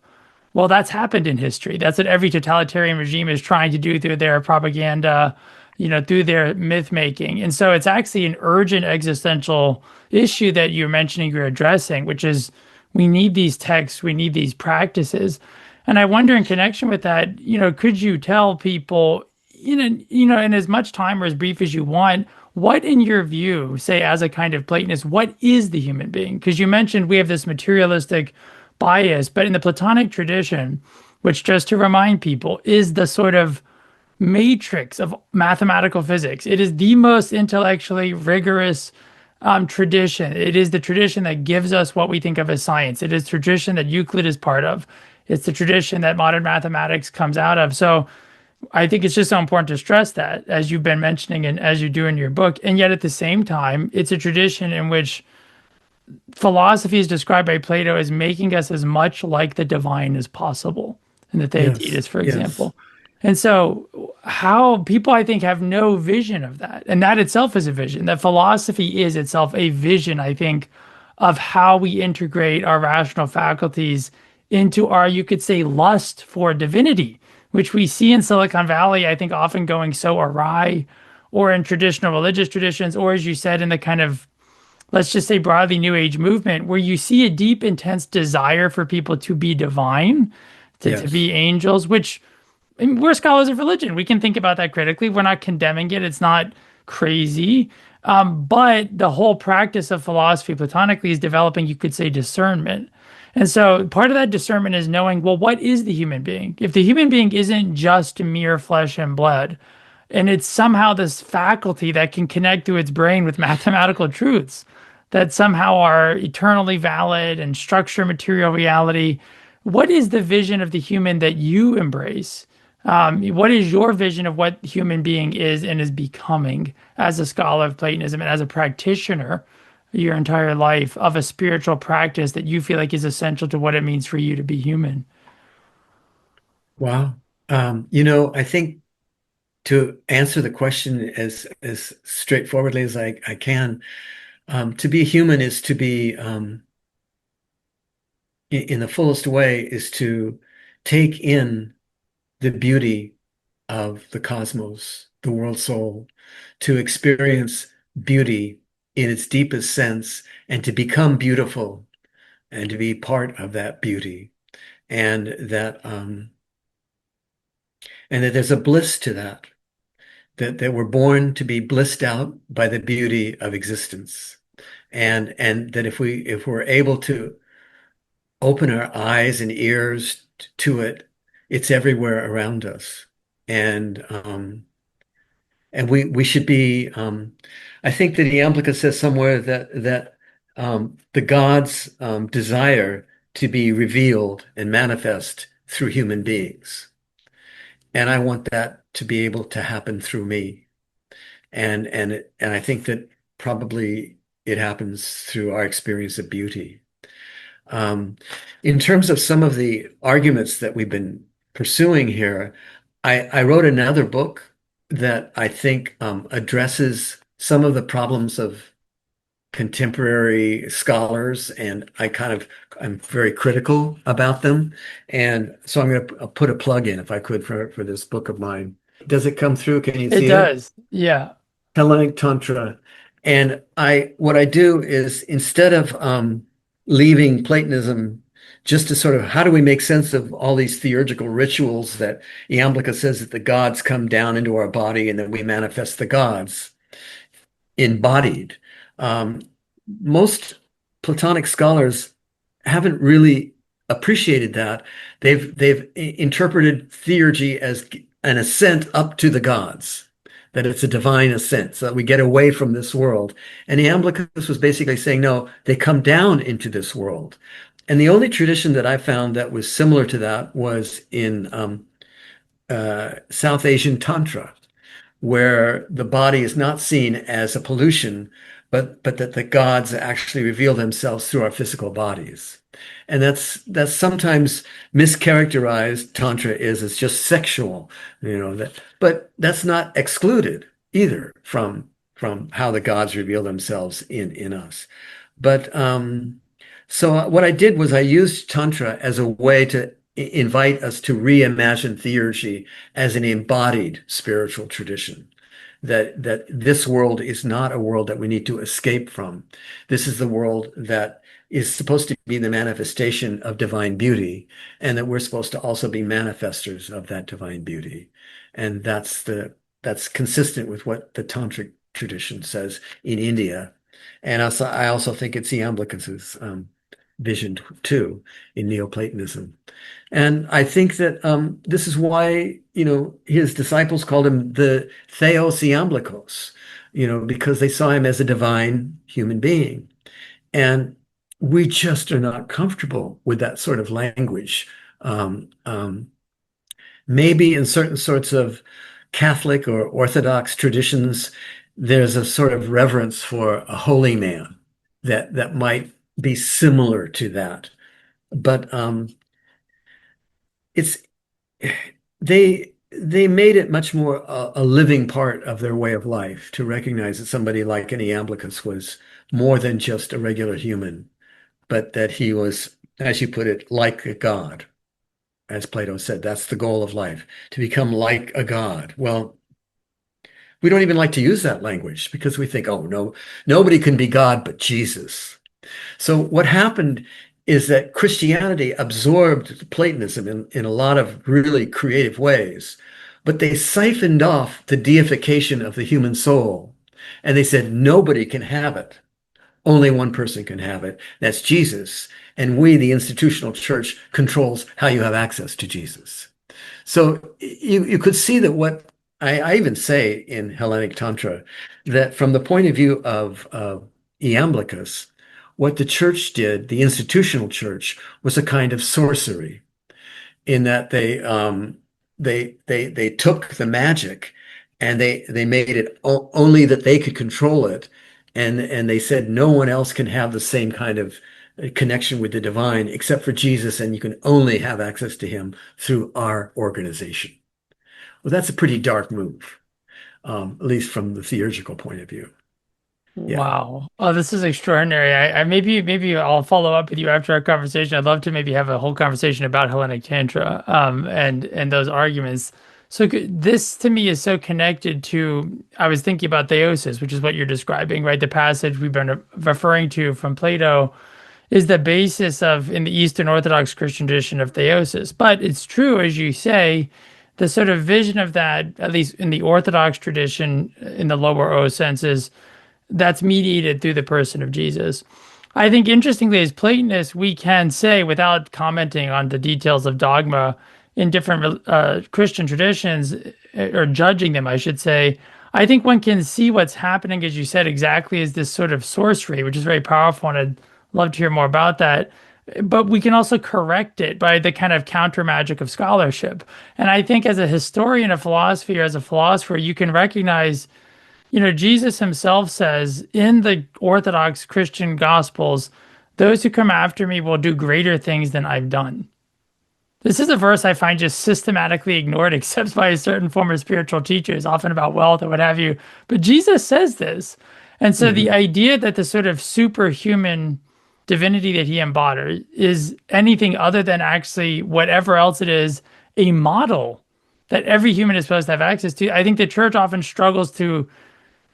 well, that's happened in history. That's what every totalitarian regime is trying to do through their propaganda, through their myth making. And so it's actually an urgent existential issue that you're mentioning, you're addressing, which is we need these texts, we need these practices. And I wonder, in connection with that, could you tell people, in as much time or as brief as you want, what, in your view, say as a kind of Platonist, what is the human being? Because you mentioned we have this materialistic bias, but in the Platonic tradition, which, just to remind people, is the sort of matrix of mathematical physics. It is the most intellectually rigorous tradition. It is the tradition that gives us what we think of as science. It is tradition that Euclid is part of. It's the tradition that modern mathematics comes out of. So I think it's just so important to stress that, as you've been mentioning and as you do in your book. And yet at the same time, it's a tradition in which philosophy is described by Plato as making us as much like the divine as possible, and the Yes, Theaetetus, for yes, example. And so, how people, I think, have no vision of that. And that itself is a vision. That philosophy is itself a vision, I think, of how we integrate our rational faculties into our, you could say, lust for divinity, which we see in Silicon Valley, I think, often going so awry, or in traditional religious traditions, or as you said, in the kind of, let's just say, broadly New Age movement, where you see a deep, intense desire for people to be divine, to yes. be angels, which, I mean, we're scholars of religion. We can think about that critically. We're not condemning it. It's not crazy. But the whole practice of philosophy platonically is developing, you could say, discernment. And so part of that discernment is knowing, well, what is the human being? If the human being isn't just mere flesh and blood, and it's somehow this faculty that can connect through its brain with mathematical truths that somehow are eternally valid and structure material reality. What is the vision of the human that you embrace? What is your vision of what human being is and is becoming as a scholar of Platonism and as a practitioner your entire life of a spiritual practice that you feel like is essential to what it means for you to be human? Wow. I think to answer the question as straightforwardly as I can, to be human is to be, in the fullest way, is to take in the beauty of the cosmos, the world soul, to experience beauty in its deepest sense, and to become beautiful and to be part of that beauty. And that there's a bliss to that, that we're born to be blissed out by the beauty of existence. And that if we're able to open our eyes and ears to it, it's everywhere around us. And we should be, I think that Iamblichus says somewhere that the gods desire to be revealed and manifest through human beings. And I want that to be able to happen through me. And I think that probably it happens through our experience of beauty. Um, in terms of some of the arguments that we've been pursuing here, I wrote another book that I think addresses some of the problems of contemporary scholars, and I'm very critical about them. And so I'm going to put a plug in, if I could, for this book of mine. Does it come through? Can you It see it? does. Yeah. Hellenic Tantra. And what I do is, instead of leaving Platonism just to sort of, how do we make sense of all these theurgical rituals that Iamblichus says that the gods come down into our body and then we manifest the gods embodied. Um, Most Platonic scholars haven't really appreciated that. They've interpreted theurgy as an ascent up to the gods, that it's a divine ascent, so that we get away from this world. And Iamblichus was basically saying, no, they come down into this world. And the only tradition that I found that was similar to that was in South Asian Tantra, where the body is not seen as a pollution, but that the gods actually reveal themselves through our physical bodies. And that's sometimes mischaracterized. Tantra is it's just sexual, but that's not excluded either from how the gods reveal themselves in us. But so what I did was I used Tantra as a way to invite us to reimagine theurgy as an embodied spiritual tradition. That this world is not a world that we need to escape from. This is the world that is supposed to be the manifestation of divine beauty, and that we're supposed to also be manifestors of that divine beauty. And that's consistent with what the tantric tradition says in India. And also, I also think it's Iamblichus's vision too in Neoplatonism. And I think that this is why, his disciples called him the Theos Iamblichus, because they saw him as a divine human being. And we just are not comfortable with that sort of language. Um, um, Maybe in certain sorts of Catholic or Orthodox traditions, there's a sort of reverence for a holy man that might be similar to that. But it's they made it much more a living part of their way of life to recognize that somebody like an Iamblichus was more than just a regular human, but that he was, as you put it, like a god. As Plato said, that's the goal of life, to become like a god. Well, we don't even like to use that language because we think, oh, no, nobody can be God but Jesus. So what happened is that Christianity absorbed Platonism in a lot of really creative ways, but they siphoned off the deification of the human soul. And they said, nobody can have it. Only one person can have it. That's Jesus. And we, the institutional church, controls how you have access to Jesus. So you could see that what I even say in Hellenic Tantra, that from the point of view of Iamblichus, what the church did, the institutional church, was a kind of sorcery in that they took the magic and they made it only that they could control it, and they said no one else can have the same kind of connection with the divine except for Jesus, and you can only have access to him through our organization. Well, that's a pretty dark move, at least from the theurgical point of view. Yeah. Wow. Oh, this is extraordinary. I maybe I'll follow up with you after our conversation. I'd love to maybe have a whole conversation about Hellenic Tantra, and those arguments. So this to me is so connected to, I was thinking about theosis, which is what you're describing, right? The passage we've been referring to from Plato is the basis of, in the Eastern Orthodox Christian tradition, of theosis. But it's true, as you say, the sort of vision of that, at least in the Orthodox tradition, in the lower O senses, that's mediated through the person of Jesus. I think, interestingly, as Platonists, we can say, without commenting on the details of dogma in different Christian traditions, or judging them, I should say, I think one can see what's happening, as you said, exactly as this sort of sorcery, which is very powerful, and I'd love to hear more about that. But we can also correct it by the kind of counter magic of scholarship. And I think as a historian of philosophy, or as a philosopher, you can recognize, Jesus himself says in the Orthodox Christian Gospels, those who come after me will do greater things than I've done. This is a verse I find just systematically ignored, except by a certain form of spiritual teachers, often about wealth or what have you. But Jesus says this. And so the idea that the sort of superhuman divinity that he embodied is anything other than actually whatever else it is, a model that every human is supposed to have access to, I think the church often struggles to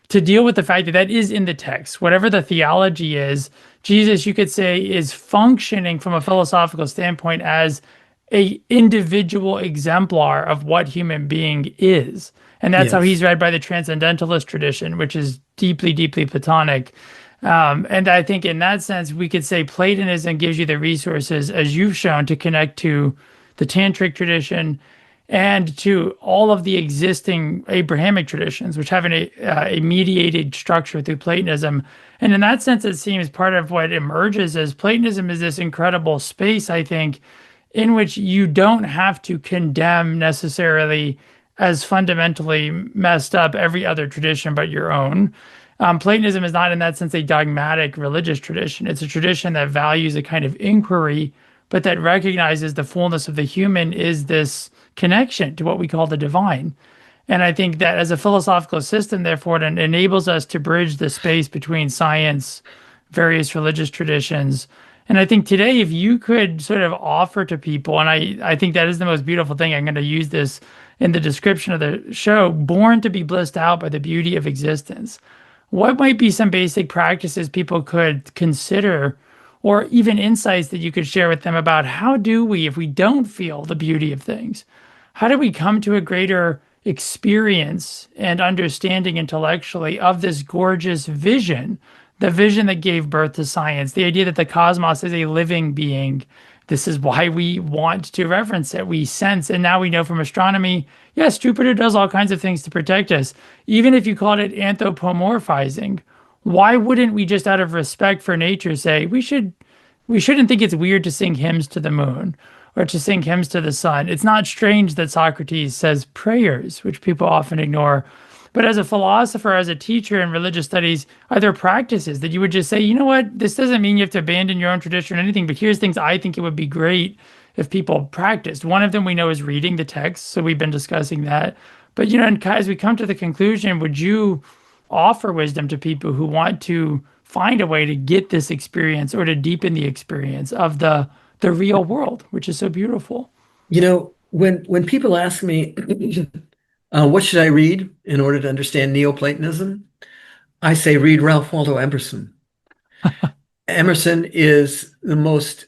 deal with the fact that that is in the text. Whatever the theology is, Jesus, you could say, is functioning from a philosophical standpoint as a individual exemplar of what human being is. And that's how he's Yes. read by the transcendentalist tradition, which is deeply, deeply Platonic. And I think in that sense, we could say Platonism gives you the resources, as you've shown, to connect to the Tantric tradition and to all of the existing Abrahamic traditions, which have a mediated structure through Platonism. And in that sense, it seems part of what emerges as Platonism is this incredible space, I think, in which you don't have to condemn necessarily as fundamentally messed up every other tradition but your own. Platonism is not, in that sense, a dogmatic religious tradition. It's a tradition that values a kind of inquiry, but that recognizes the fullness of the human is this connection to what we call the divine. And I think that as a philosophical system, therefore, it enables us to bridge the space between science, various religious traditions. And I think today, if you could sort of offer to people, and I think that is the most beautiful thing, I'm going to use this in the description of the show, born to be blissed out by the beauty of existence. What might be some basic practices people could consider, or even insights that you could share with them about how do we, if we don't feel the beauty of things, how do we come to a greater experience and understanding intellectually of this gorgeous vision the vision that gave birth to science, the idea that the cosmos is a living being. This is why we want to reference it. We sense, and now we know from astronomy, yes, Jupiter does all kinds of things to protect us. Even if you called it anthropomorphizing, why wouldn't we just out of respect for nature say we shouldn't think it's weird to sing hymns to the moon or to sing hymns to the sun. It's not strange that Socrates says prayers, which people often ignore. But as a philosopher, as a teacher in religious studies, are there practices that you would just say, you know what, this doesn't mean you have to abandon your own tradition or anything, but here's things I think it would be great if people practiced. One of them we know is reading the text, so we've been discussing that. But and as we come to the conclusion, would you offer wisdom to people who want to find a way to get this experience or to deepen the experience of the real world, which is so beautiful? When people ask me, what should I read in order to understand Neoplatonism? I say read Ralph Waldo Emerson. Emerson is the most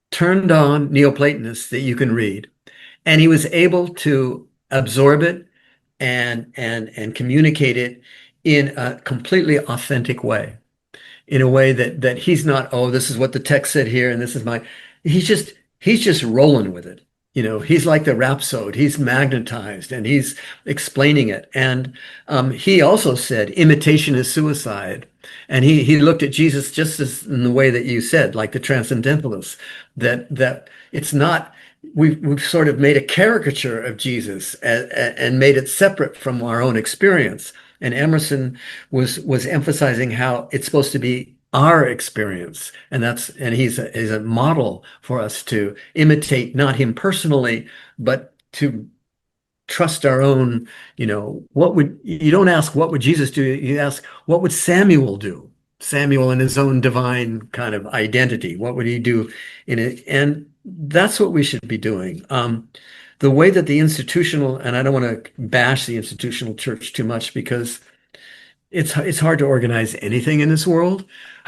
turned on Neoplatonist that you can read. And he was able to absorb it and communicate it in a completely authentic way, in a way that he's not, oh, this is what the text said here, and this is my, he's just rolling with it. He's like the rhapsode. He's magnetized and he's explaining it. And he also said, imitation is suicide. And he looked at Jesus just as in the way that you said, like the transcendentalists, that it's not, we've sort of made a caricature of Jesus and made it separate from our own experience. And Emerson was emphasizing how it's supposed to be our experience, and he's a model for us to imitate, not him personally, but to trust our own. You don't ask what would Jesus do, you ask what would Samuel do. Samuel in his own divine kind of identity, what would he do in it? And that's what we should be doing. The way that the institutional, and I don't want to bash the institutional church too much because it's hard to organize anything in this world,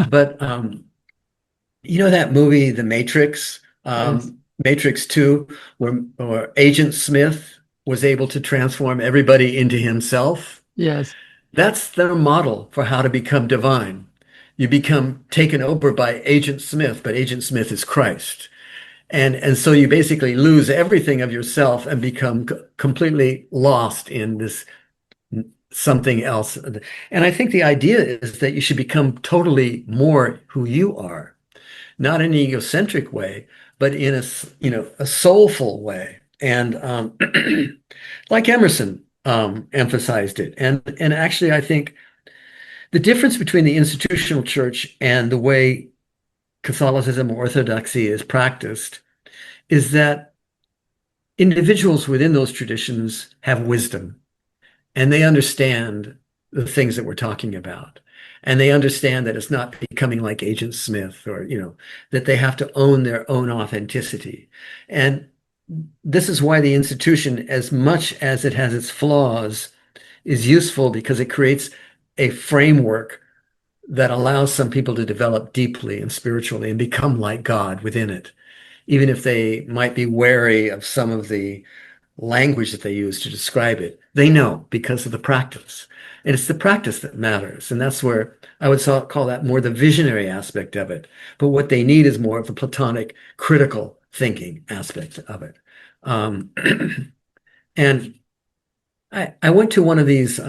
but that movie, The Matrix, Yes. Matrix 2, where Agent Smith was able to transform everybody into himself. Yes. That's their model for how to become divine. You become taken over by Agent Smith, but Agent Smith is Christ. And so you basically lose everything of yourself and become completely lost in this something else. And I think the idea is that you should become totally more who you are, not in an egocentric way, but in a soulful way. And like Emerson emphasized it. And actually, I think the difference between the institutional church and the way Catholicism or Orthodoxy is practiced is that individuals within those traditions have wisdom and they understand the things that we're talking about. And they understand that it's not becoming like Agent Smith or, that they have to own their own authenticity. And this is why the institution, as much as it has its flaws, is useful because it creates a framework that allows some people to develop deeply and spiritually and become like God within it, even if they might be wary of some of the language that they use to describe it. They know because of the practice. And it's the practice that matters. And that's where I would call that more the visionary aspect of it. But what they need is more of the Platonic critical thinking aspect of it. And I went to one of these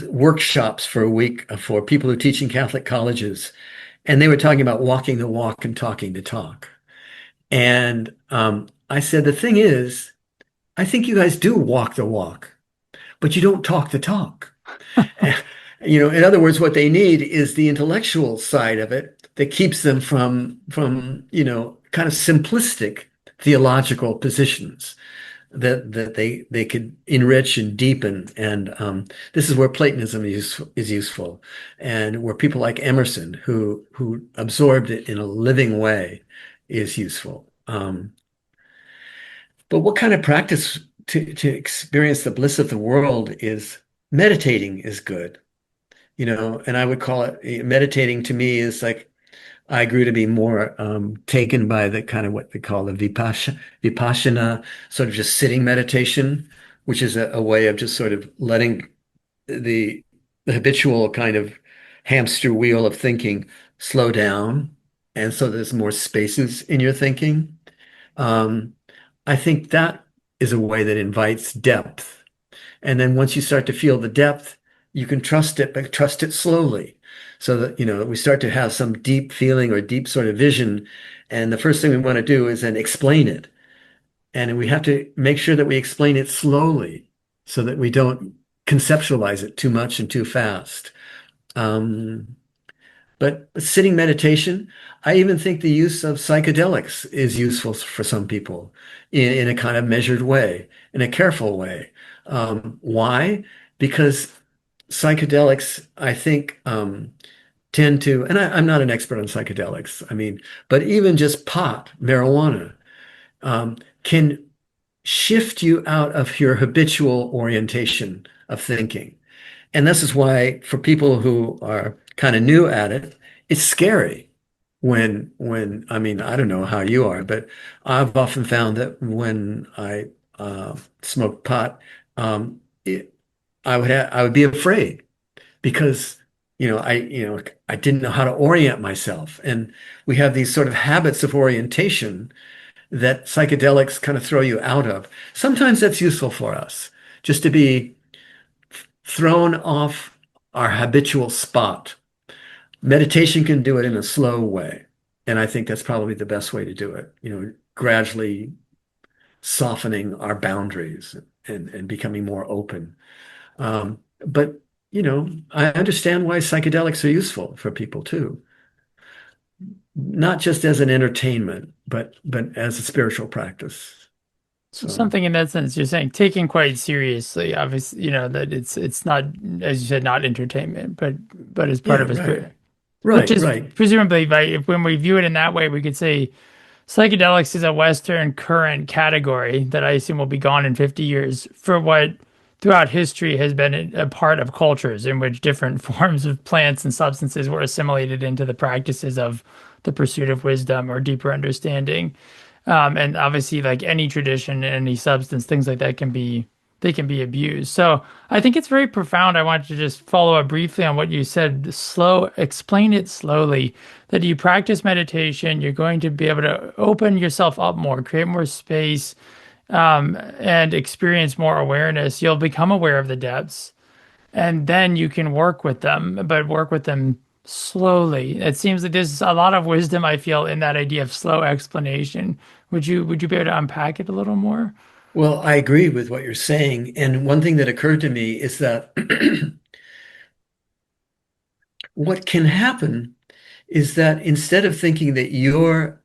workshops for a week for people who teach in Catholic colleges, and they were talking about walking the walk and talking the talk. And I said, the thing is, I think you guys do walk the walk, but you don't talk the talk. In other words, what they need is the intellectual side of it that keeps them from kind of simplistic theological positions that they could enrich and deepen. And this is where Platonism is useful, and where people like Emerson, who absorbed it in a living way, is useful. But what kind of practice to experience the bliss of the world is meditating is good, and I would call it meditating. To me is like I grew to be more taken by the kind of what they call the vipassana, sort of just sitting meditation, which is a way of just sort of letting the the habitual kind of hamster wheel of thinking slow down, and so there's more spaces in your thinking. Um, I think that is a way that invites depth. And then once you start to feel the depth, you can trust it, but trust it slowly. So that, we start to have some deep feeling or deep sort of vision. And the first thing we want to do is then explain it. And we have to make sure that we explain it slowly so that we don't conceptualize it too much and too fast. Um, but sitting meditation, I even think the use of psychedelics is useful for some people in a kind of measured way, in a careful way. Why? Because psychedelics, I think, tend to, and I'm not an expert on psychedelics, I mean, but even just pot, marijuana, can shift you out of your habitual orientation of thinking. And this is why, for people who are kind of new at it, it's scary when I mean, I don't know how you are, but I've often found that when I smoke pot, it, I would be afraid because I didn't know how to orient myself, and we have these sort of habits of orientation that psychedelics kind of throw you out of. Sometimes that's useful for us, just to be thrown off our habitual spot. Meditation can do it in a slow way. And I think that's probably the best way to do it, gradually softening our boundaries and becoming more open. But, I understand why psychedelics are useful for people too, not just as an entertainment, but as a spiritual practice. So So, something in that sense, you're saying taken quite seriously. Obviously, that it's not, as you said, not entertainment, but as part yeah, of a right, spirit, which right, is right. presumably, right, if when we view it in that way, we could say psychedelics is a Western current category that I assume will be gone in 50 years for what throughout history has been a part of cultures in which different forms of plants and substances were assimilated into the practices of the pursuit of wisdom or deeper understanding. And obviously, like any tradition, any substance, things like that they can be abused. So I think it's very profound. I want to just follow up briefly on what you said. Explain it slowly. That you practice meditation, you're going to be able to open yourself up more, create more space, and experience more awareness. You'll become aware of the depths, and then you can work with them, but work with them slowly. It seems that there's a lot of wisdom I feel in that idea of slow explanation. Would you be able to unpack it a little more? Well, I agree with what you're saying. And one thing that occurred to me is that what can happen is that instead of thinking that you're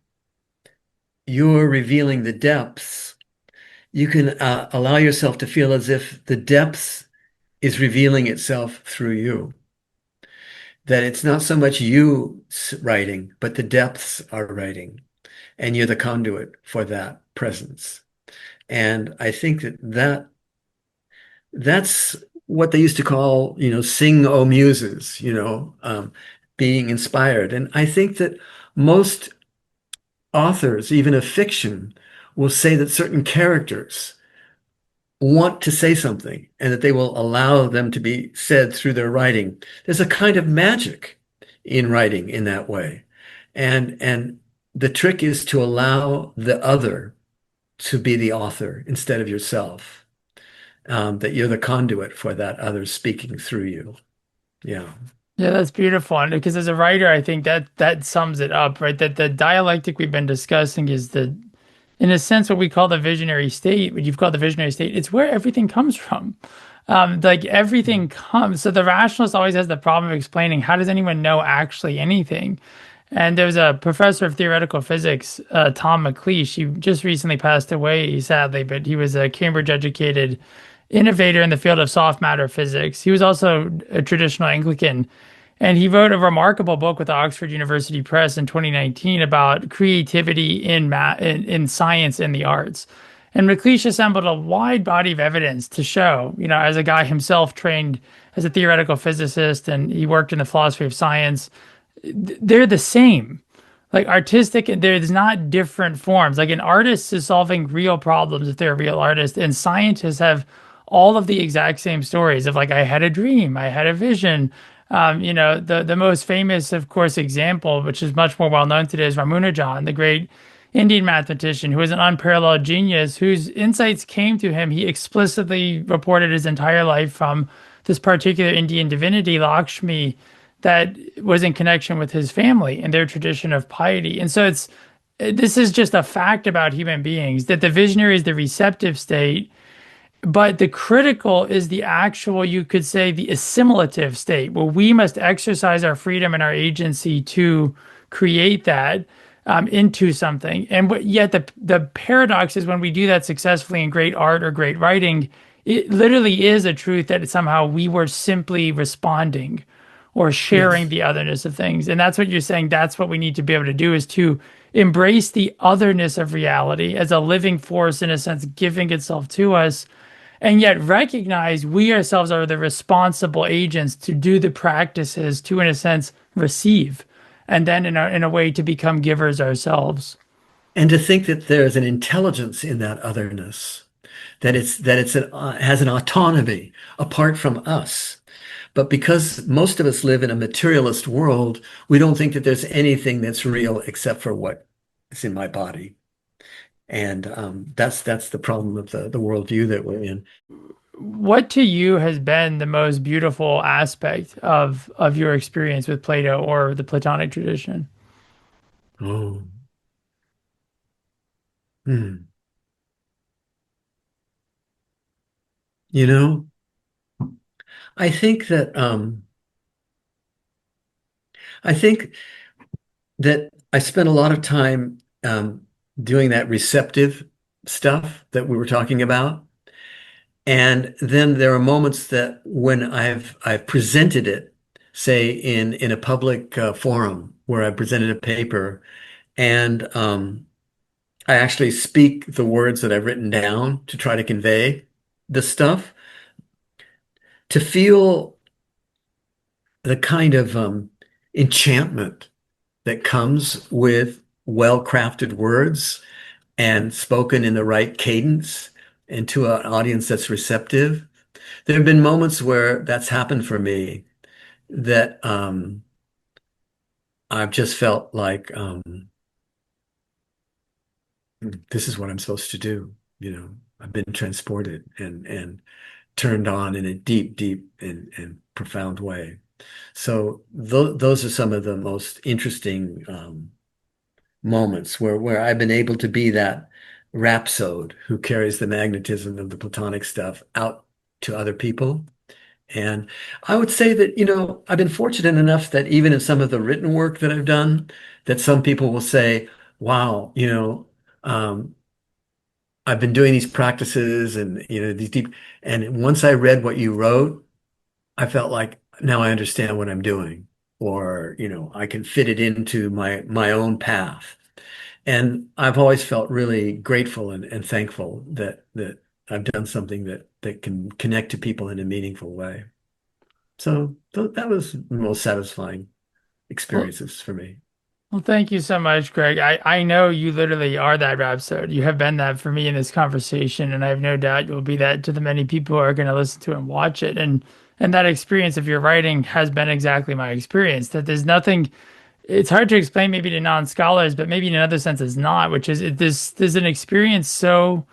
revealing the depths, you can allow yourself to feel as if the depths is revealing itself through you. That it's not so much you writing, but the depths are writing, and you're the conduit for that presence. And I think that's what they used to call, sing o muses, being inspired. And I think that most authors, even of fiction, will say that certain characters want to say something and that they will allow them to be said through their writing. There's a kind of magic in writing in that way. And the trick is to allow the other to be the author instead of yourself. That you're the conduit for that other speaking through you. Yeah. Yeah, that's beautiful. And because as a writer, I think that sums it up, right? That the dialectic we've been discussing is in a sense, what we call the visionary state, what you've called the visionary state, it's where everything comes from. Like everything comes. So the rationalist always has the problem of explaining how does anyone know actually anything? And there was a professor of theoretical physics, Tom McLeish. He just recently passed away, sadly, but he was a Cambridge educated innovator in the field of soft matter physics. He was also a traditional Anglican, and he wrote a remarkable book with the Oxford University Press in 2019 about creativity in science and the arts. And McLeish assembled a wide body of evidence to show, as a guy himself trained as a theoretical physicist and he worked in the philosophy of science, they're the same. Like artistic, there's not different forms. Like an artist is solving real problems if they're a real artist, and scientists have all of the exact same stories of like, I had a dream, I had a vision. The most famous, of course, example, which is much more well known today, is Ramanujan, the great Indian mathematician who was an unparalleled genius, whose insights came to him. He explicitly reported his entire life from this particular Indian divinity, Lakshmi, that was in connection with his family and their tradition of piety. And so this is just a fact about human beings, that the visionary is the receptive state, but the critical is the actual, you could say, the assimilative state, where we must exercise our freedom and our agency to create that into something. And yet the paradox is, when we do that successfully in great art or great writing, it literally is a truth that somehow we were simply responding or sharing Yes. the otherness of things. And that's what you're saying. That's what we need to be able to do, is to embrace the otherness of reality as a living force, in a sense, giving itself to us, and yet recognize we ourselves are the responsible agents to do the practices to, in a sense, receive, and then in a way to become givers ourselves. And to think that there's an intelligence in that otherness, has an autonomy apart from us. But because most of us live in a materialist world, we don't think that there's anything that's real except for what is in my body. And that's the problem of the worldview that we're in. What to you has been the most beautiful aspect of your experience with Plato or the Platonic tradition? Oh. Hmm. You know, I think that I think that I spent a lot of time doing that receptive stuff that we were talking about. And then there are moments that when I've presented it, say in a public forum where I presented a paper, and I actually speak the words that I've written down to try to convey the stuff, to feel the kind of enchantment that comes with well-crafted words and spoken in the right cadence and to an audience that's receptive. There have been moments where that's happened for me, that I've just felt like this is what I'm supposed to do. I've been transported and turned on in a deep, deep and profound way. So those are some of the most interesting moments where I've been able to be that rhapsode who carries the magnetism of the Platonic stuff out to other people. And I would say that, I've been fortunate enough that even in some of the written work that I've done, that some people will say, wow, I've been doing these practices and, these deep, and once I read what you wrote, I felt like now I understand what I'm doing, or, I can fit it into my own path. And I've always felt really grateful and thankful that I've done something that can connect to people in a meaningful way. So that was the most satisfying Well, experiences for me. well, thank you so much, Greg. I know you literally are that rhapsode. You have been that for me in this conversation, and I have no doubt you'll be that to the many people who are going to listen to and watch it. And that experience of your writing has been exactly my experience. That there's nothing. It's hard to explain maybe to non-scholars, but maybe in another sense it's not, which is there's an experience so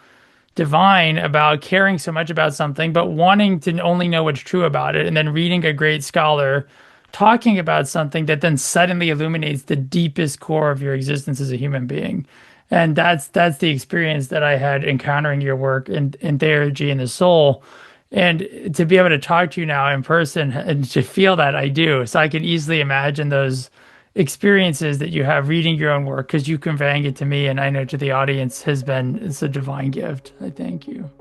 divine about caring so much about something, but wanting to only know what's true about it, and then reading a great scholar talking about something that then suddenly illuminates the deepest core of your existence as a human being. And that's the experience that I had encountering your work in Theurgy and the soul. And to be able to talk to you now in person and to feel that, I do. So I can easily imagine those experiences that you have reading your own work, because you conveying it to me and I know to the audience has been, it's a divine gift. I thank you.